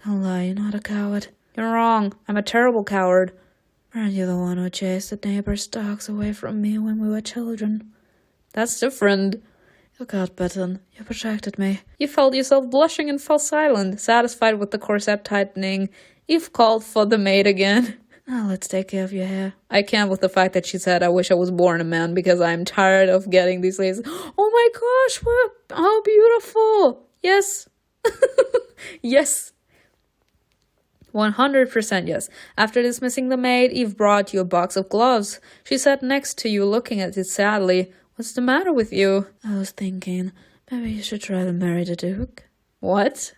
S3: Don't lie, you're not a coward.
S1: You're wrong. I'm a terrible coward.
S3: Weren't you the one who chased the neighbor's dogs away from me when we were children?
S1: That's different.
S3: You got bitten. You protected me.
S1: You felt yourself blushing and fell silent, satisfied with the corset tightening. Eve called for the maid again.
S3: Now let's take care of your hair.
S1: I can't with the fact that she said I wish I was born a man because I'm tired of getting these ladies. Oh my gosh, how beautiful. Yes. Yes. 100% yes. After dismissing the maid, Eve brought you a box of gloves. She sat next to you, looking at it sadly. What's the matter with you?
S3: I was thinking, maybe you should try to marry the Duke.
S1: What?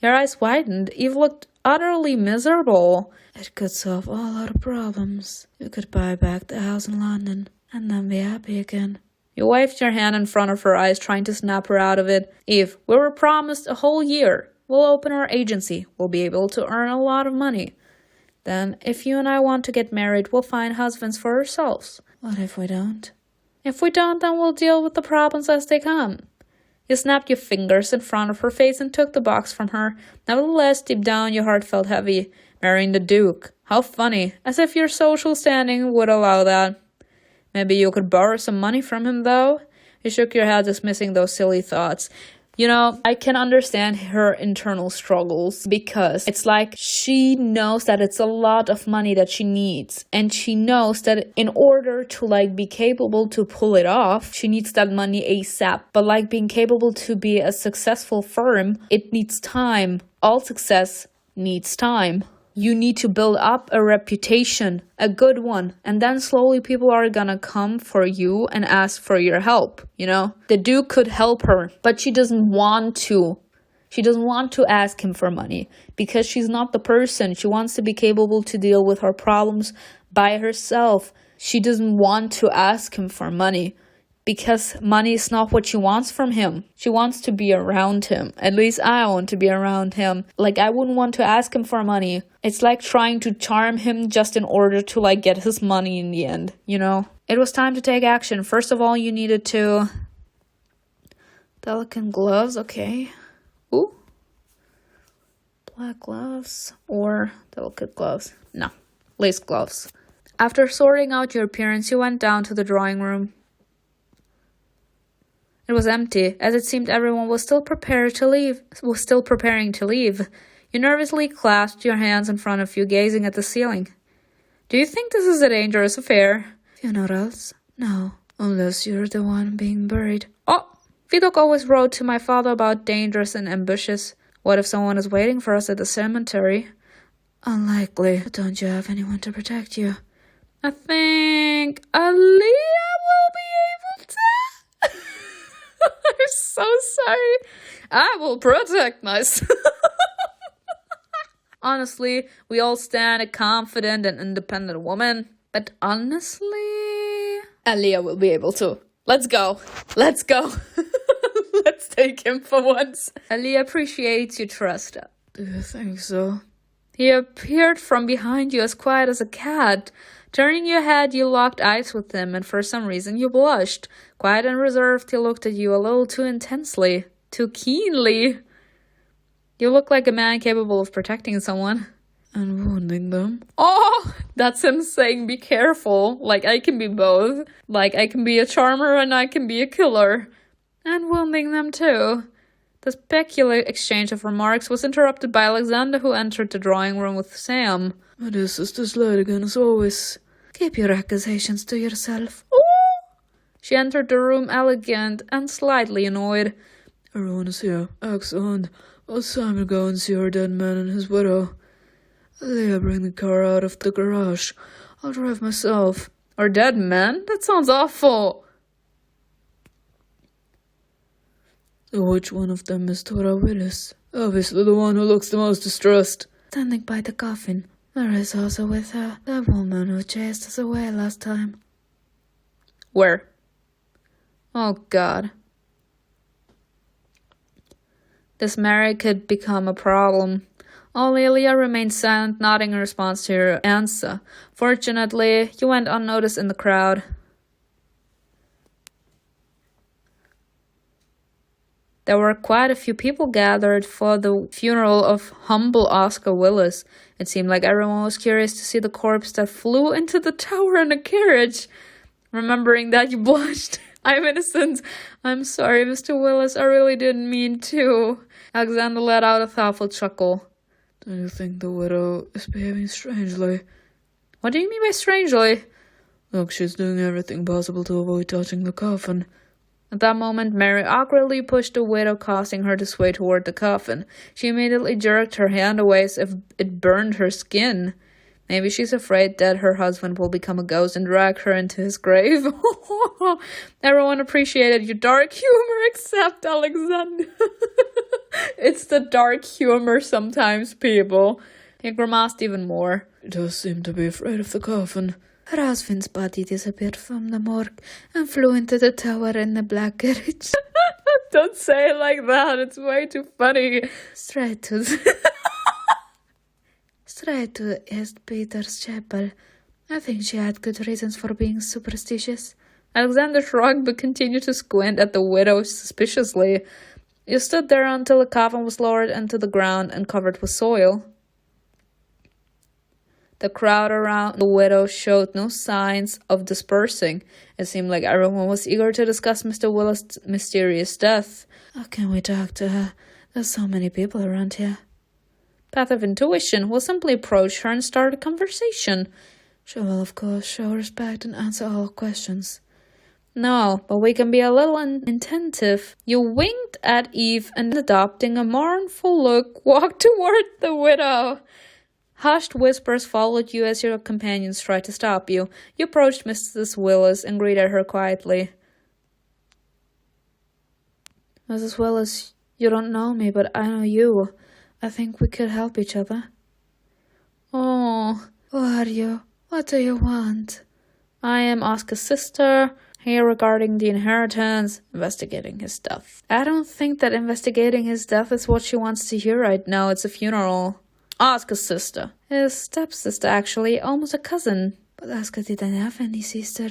S1: Your eyes widened. Eve looked utterly miserable.
S3: It could solve all our problems. You could buy back the house in London, and then be happy again.
S1: You waved your hand in front of her eyes, trying to snap her out of it. Eve, we were promised a whole year. We'll open our agency. We'll be able to earn a lot of money. Then, if you and I want to get married, we'll find husbands for ourselves.
S3: What if we don't?
S1: If we don't, then we'll deal with the problems as they come. You snapped your fingers in front of her face and took the box from her. Nevertheless, deep down, your heart felt heavy. Marrying the Duke. How funny. As if your social standing would allow that. Maybe you could borrow some money from him, though? You shook your head, dismissing those silly thoughts. You know, I can understand her internal struggles because it's like she knows that it's a lot of money that she needs. And she knows that in order to be capable to pull it off, she needs that money ASAP. But being capable to be a successful firm, it needs time. All success needs time. You need to build up a reputation, a good one, and then slowly people are gonna come for you and ask for your help, The Duke could help her, but she doesn't want to. She doesn't want to ask him for money because she's not the person. She wants to be capable to deal with her problems by herself. She doesn't want to ask him for money because money is not what she wants from him. She wants to be around him. At least I want to be around him. I wouldn't want to ask him for money. It's like trying to charm him just in order to get his money in the end, It was time to take action. First of all, you needed to... Delicate gloves, okay. Ooh. Black gloves or delicate gloves? No, lace gloves. After sorting out your appearance, you went down to the drawing room. It was empty, as it seemed everyone was still preparing to leave. You nervously clasped your hands in front of you, gazing at the ceiling. Do you think this is a dangerous affair?
S3: Funerals? No, unless you're the one being buried.
S1: Oh, Vidok always wrote to my father about dangerous and ambitious. What if someone is waiting for us at the cemetery?
S3: Unlikely. But don't you have anyone to protect you?
S1: I think Ellia will be able to. I'm so sorry. I will protect myself. Honestly, we all stand a confident and independent woman. But honestly, Ellia will be able to. Let's go. Let's go. Let's take him for once. Ellia appreciates your trust.
S3: Do you think so?
S1: He appeared from behind you as quiet as a cat. Turning your head, you locked eyes with him, and for some reason you blushed. Quiet and reserved, he looked at you a little too intensely, too keenly. You look like a man capable of protecting someone.
S3: And wounding them.
S1: Oh, that's him saying be careful. I can be both. I can be a charmer and I can be a killer. And wounding them too. This peculiar exchange of remarks was interrupted by Alexander, who entered the drawing room with Sam.
S2: My dear sister's late again as always.
S3: Keep your accusations to yourself.
S1: Oh! She entered the room elegant and slightly annoyed.
S2: Everyone is here. Excellent. Oh, Simon, go and see our dead man and his widow. Ellia, bring the car out of the garage. I'll drive myself.
S1: Our dead man? That sounds awful.
S2: So which one of them is Tora Willis? Obviously the one who looks the most distressed.
S3: Standing by the coffin. Mary's also with her, the woman who chased us away last time.
S1: Where? Oh, God. This Mary could become a problem. Only Ellia remained silent, nodding in response to her answer. Fortunately, you went unnoticed in the crowd. There were quite a few people gathered for the funeral of humble Oscar Willis. It seemed like everyone was curious to see the corpse that flew into the tower in a carriage. Remembering that, you blushed. I'm innocent. I'm sorry, Mr. Willis. I really didn't mean to. Alexander let out a thoughtful chuckle.
S2: Don't you think the widow is behaving strangely?
S1: What do you mean by strangely?
S2: Look, she's doing everything possible to avoid touching the coffin.
S1: At that moment, Mary awkwardly pushed the widow, causing her to sway toward the coffin. She immediately jerked her hand away as if it burned her skin. Maybe she's afraid that her husband will become a ghost and drag her into his grave. Everyone appreciated your dark humor except Alexander. It's the dark humor sometimes, people. He grimaced even more.
S2: She does seem to be afraid of the coffin.
S3: Her husband's body disappeared from the morgue and flew into the tower in the black carriage.
S1: Don't say it like that. It's way too funny.
S3: Straight to St. Peter's Chapel. I think she had good reasons for being superstitious.
S1: Alexander shrugged but continued to squint at the widow suspiciously. You stood there until the coffin was lowered into the ground and covered with soil. The crowd around the widow showed no signs of dispersing. It seemed like everyone was eager to discuss Mr. Willis' mysterious death.
S3: How can we talk to her? There's so many people around here.
S1: Path of intuition will simply approach her and start a conversation.
S3: She will, of course, show respect and answer all questions.
S1: No, but we can be a little inattentive. You winked at Eve and, adopting a mournful look, walked toward the widow. Hushed whispers followed you as your companions tried to stop you. You approached Mrs. Willis and greeted her quietly.
S3: Mrs. Willis, you don't know me, but I know you. I think we could help each other.
S1: Oh,
S3: who are you? What do you want?
S1: I am Oscar's sister, here regarding the inheritance, investigating his death. I don't think that investigating his death is what she wants to hear right now. It's a funeral. Oscar's sister. His stepsister, actually, almost a cousin.
S3: But Oscar didn't have any sister.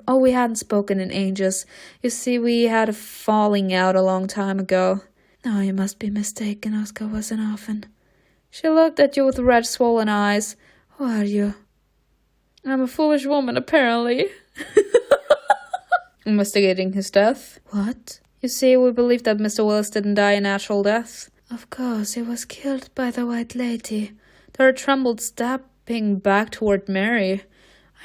S1: Oh, we hadn't spoken in ages. You see, we had a falling out a long time ago.
S3: No, you must be mistaken. Oscar was an orphan.
S1: She looked at you with red, swollen eyes.
S3: Who are you?
S1: I'm a foolish woman, apparently. Investigating his death.
S3: What?
S1: You see, we believe that Mr. Willis didn't die a natural death.
S3: Of course, he was killed by the White Lady.
S1: Dora trembled, stepping back toward Mary.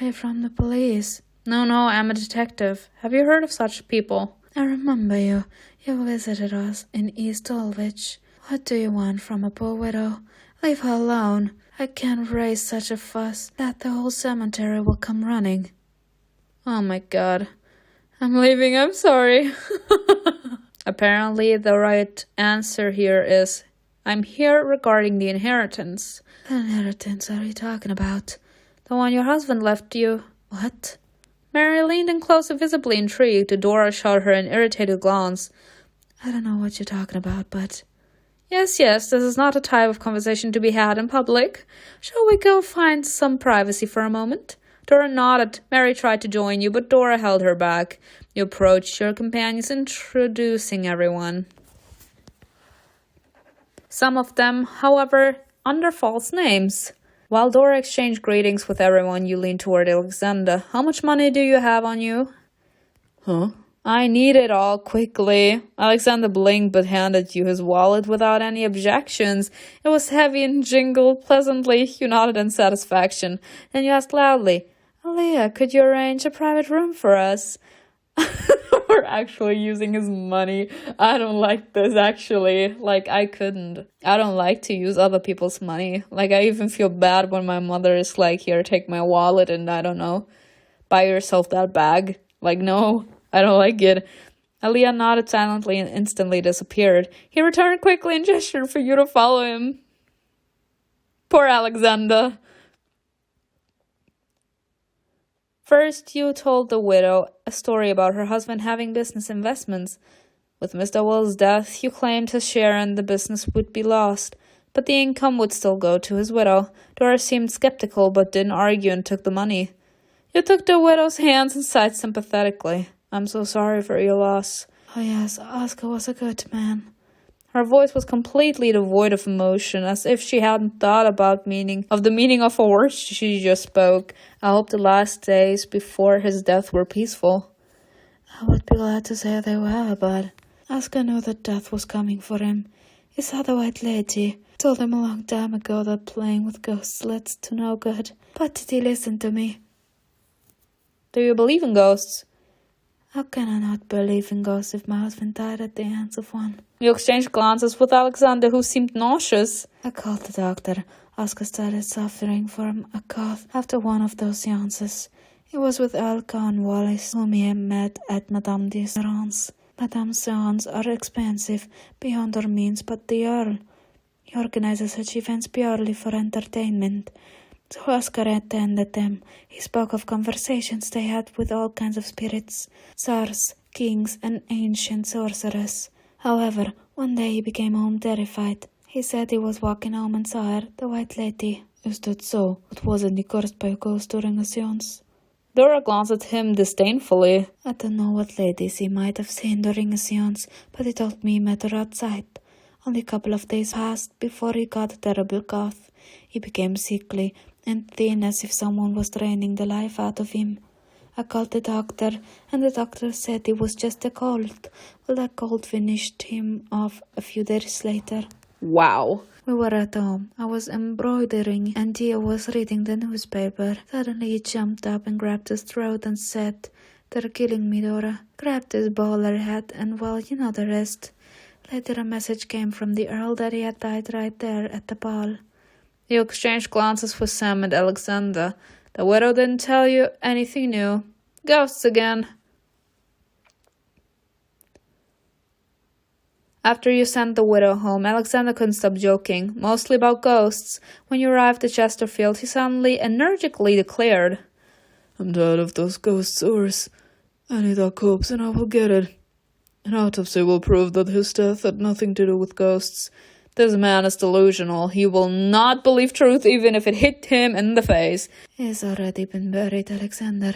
S3: Are you from the police?
S1: No, I'm a detective. Have you heard of such people?
S3: I remember you. You visited us in East Dulwich. What do you want from a poor widow? Leave her alone. I can't raise such a fuss that the whole cemetery will come running.
S1: Oh my God. I'm leaving, I'm sorry. Apparently, the right answer here is, I'm here regarding the inheritance.
S3: The inheritance are you talking about?
S1: The one your husband left you.
S3: What?
S1: Mary leaned in close, visibly intrigued. Dora shot her an irritated glance.
S3: I don't know what you're talking about, but...
S1: Yes, this is not a type of conversation to be had in public. Shall we go find some privacy for a moment? Dora nodded. Mary tried to join you, but Dora held her back. You approached your companions, introducing everyone. Some of them, however, under false names. While Dora exchanged greetings with everyone, you leaned toward Alexander. How much money do you have on you?
S2: Huh?
S1: I need it all quickly. Alexander blinked but handed you his wallet without any objections. It was heavy and jingled pleasantly. You nodded in satisfaction. Then you asked loudly, Ellia, could you arrange a private room for us? We're actually using his money. I don't like this, actually. Like, I couldn't. I don't like to use other people's money. Like, I even feel bad when my mother is like, here, take my wallet and I don't know, buy yourself that bag. Like, no, I don't like it. Ellia nodded silently and instantly disappeared. He returned quickly and gestured for you to follow him. Poor Alexander. First, you told the widow a story about her husband having business investments. With Mr. Will's death, you claimed his share in the business would be lost, but the income would still go to his widow. Dora seemed skeptical but didn't argue and took the money. You took the widow's hands and sighed sympathetically. I'm so sorry for your loss.
S3: Oh yes, Oscar was a good man.
S1: Her voice was completely devoid of emotion, as if she hadn't thought about the meaning of a word she just spoke. I hope the last days before his death were peaceful.
S3: I would be glad to say they were, but Oscar knew that death was coming for him. He saw the white lady. Told him a long time ago that playing with ghosts leads to no good. But did he listen to me?
S1: Do you believe in ghosts?
S3: How can I not believe in ghosts if my husband died at the hands of one?
S1: You exchanged glances with Alexander, who seemed nauseous.
S3: I called the doctor. Oscar started suffering from a cough after one of those seances. He was with Elka and Wallace, whom he had met at Madame de Serran's. Madame's seances are expensive, beyond our means, but the Earl. He organizes such events purely for entertainment. So Oscar attended them. He spoke of conversations they had with all kinds of spirits, tsars, kings, and ancient sorcerers. However, one day he became home terrified. He said he was walking home and saw her, the white lady.
S2: Is that so? But wasn't he cursed by a ghost during a seance?
S1: Dora glanced at him disdainfully.
S3: I don't know what ladies he might have seen during a seance, but he told me he met her outside. Only a couple of days passed before he got a terrible cough. He became sickly and thin, as if someone was draining the life out of him. I called the doctor, and the doctor said it was just a cold. Well, that cold finished him off a few days later.
S1: Wow.
S3: We were at home. I was embroidering, and Dia was reading the newspaper. Suddenly he jumped up and grabbed his throat and said, "They're killing me, Dora." Grabbed his bowler hat, and well, you know the rest. Later a message came from the Earl that he had died right there at the ball.
S1: You exchanged glances with Sam and Alexander. The widow didn't tell you anything new. Ghosts again. After you sent the widow home, Alexander couldn't stop joking, mostly about ghosts. When you arrived at Chesterfield, he suddenly energically declared,
S2: I'm tired of those ghosts of yours. I need that corpse and I will get it. An autopsy will prove that his death had nothing to do with ghosts.
S1: This man is delusional. He will not believe truth even if it hit him in the face.
S3: He's already been buried, Alexander.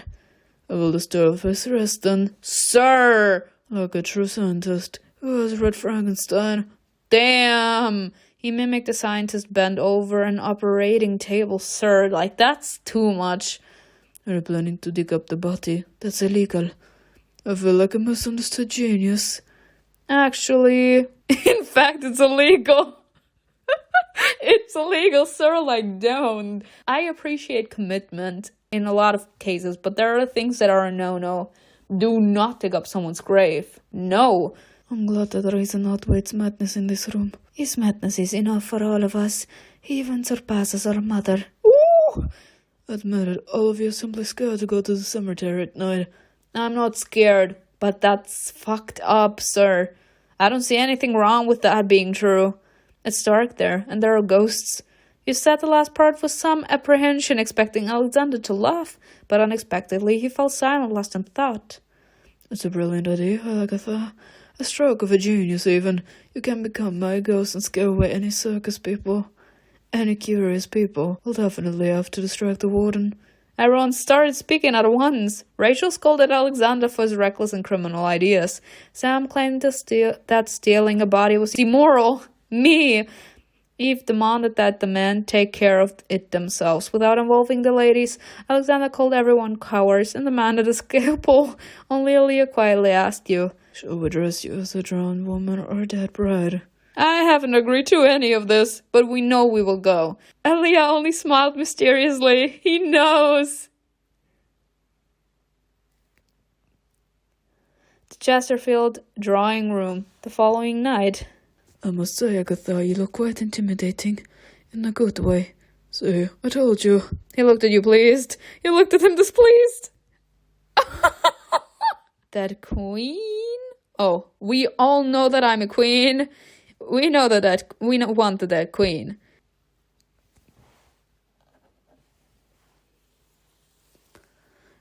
S2: I will disturb his rest then.
S1: Sir!
S2: Like a true scientist who has read Frankenstein.
S1: Damn! He mimicked a scientist bent over an operating table, sir. Like, that's too much.
S2: Are you planning to dig up the body? That's illegal. I feel like a misunderstood genius.
S1: Actually, in fact, it's illegal. It's illegal, sir. Like, don't. I appreciate commitment in a lot of cases, but there are things that are a no-no. Do not dig up someone's grave. No.
S2: I'm glad that there is an outweighs madness in this room.
S3: His madness is enough for all of us. He even surpasses our mother.
S1: Ooh!
S2: Admit it, all of you are simply scared to go to the cemetery at night.
S1: I'm not scared, but that's fucked up, sir. I don't see anything wrong with that being true. It's dark there, and there are ghosts. You said the last part with some apprehension, expecting Alexander to laugh, but unexpectedly he fell silent, lost in thought.
S2: It's a brilliant idea, Agatha. A stroke of a genius, even. You can become my ghost and scare away any circus people. Any curious people will definitely have to distract the warden.
S1: Everyone started speaking at once. Rachel scolded Alexander for his reckless and criminal ideas. Sam claimed that stealing a body was immoral. Me! Eve demanded that the men take care of it themselves without involving the ladies. Alexander called everyone cowards and demanded a scalpel. Only Ellia quietly asked you,
S2: Shall we dress you as a drowned woman or a dead bride?
S1: I haven't agreed to any of this, but we know we will go. Ellia only smiled mysteriously. He knows. the Chesterfield drawing room the following night.
S2: I must say, Agatha, you look quite intimidating. In a good way. See, I told you.
S1: He looked at you pleased. You looked at him displeased. That queen? Oh, we all know that I'm a queen. We know that we want the dead queen.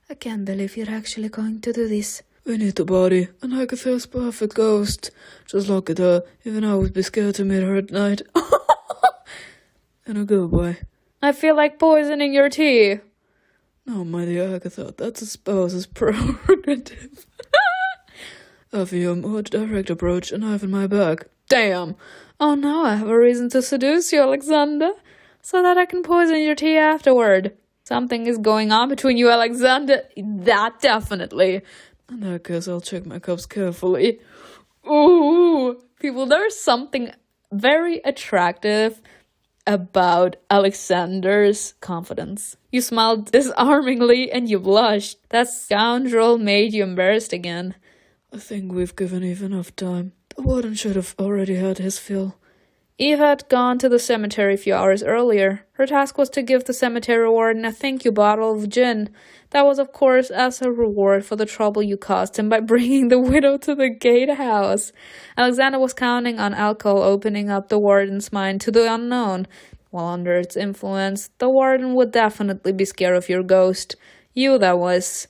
S3: I can't believe you're actually going to do this.
S2: We need the body, and Agatha's perfect ghost. Just look at her. Even I would be scared to meet her at night. In a good way.
S1: I feel like poisoning your tea.
S2: No, my dear Agatha, that's a spouse's prerogative. Have you a more direct approach, and I have in my back.
S1: Damn. Oh, now I have a reason to seduce you, Alexander, so that I can poison your tea afterward. Something is going on between you, Alexander. That definitely.
S2: In that case, I'll check my cups carefully.
S1: Ooh, people, there's something very attractive about Alexander's confidence. You smiled disarmingly and you blushed. That scoundrel made you embarrassed again.
S2: I think we've given Eve enough time. The warden should have already had his fill.
S1: Eve had gone to the cemetery a few hours earlier. Her task was to give the cemetery warden a thank you bottle of gin. That was, of course, as a reward for the trouble you caused him by bringing the widow to the gatehouse. Alexander was counting on alcohol opening up the warden's mind to the unknown. While under its influence, the warden would definitely be scared of your ghost. You, that was.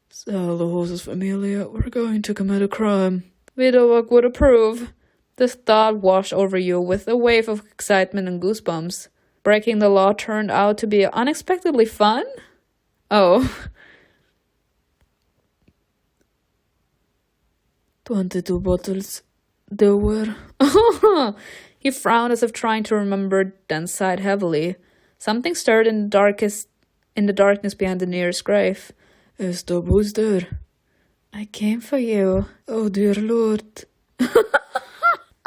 S2: Sell the horses for me, Ellia. We're going to commit a crime.
S1: Widowick would approve. This thought washed over you with a wave of excitement and goosebumps. Breaking the law turned out to be unexpectedly fun? Oh.
S2: 22 bottles. There were.
S1: He frowned as if trying to remember, then sighed heavily. Something stirred in the darkness behind the nearest grave.
S2: Esther, who's there?
S3: I came for you.
S2: Oh, dear Lord.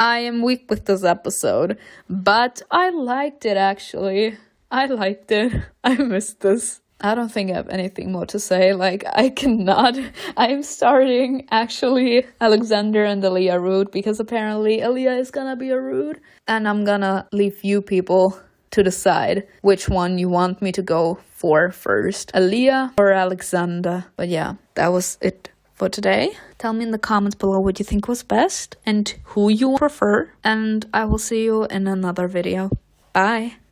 S1: I am weak with this episode, but I liked it actually. I liked it. I missed this. I don't think I have anything more to say. Like, I cannot. I am starting, actually, Alexander and Ellia route, because apparently Ellia is gonna be a route. And I'm gonna leave you people to decide which one you want me to go for first. Ellia or Alexander. But yeah, that was it for today. Tell me in the comments below what you think was best and who you prefer. And I will see you in another video. Bye.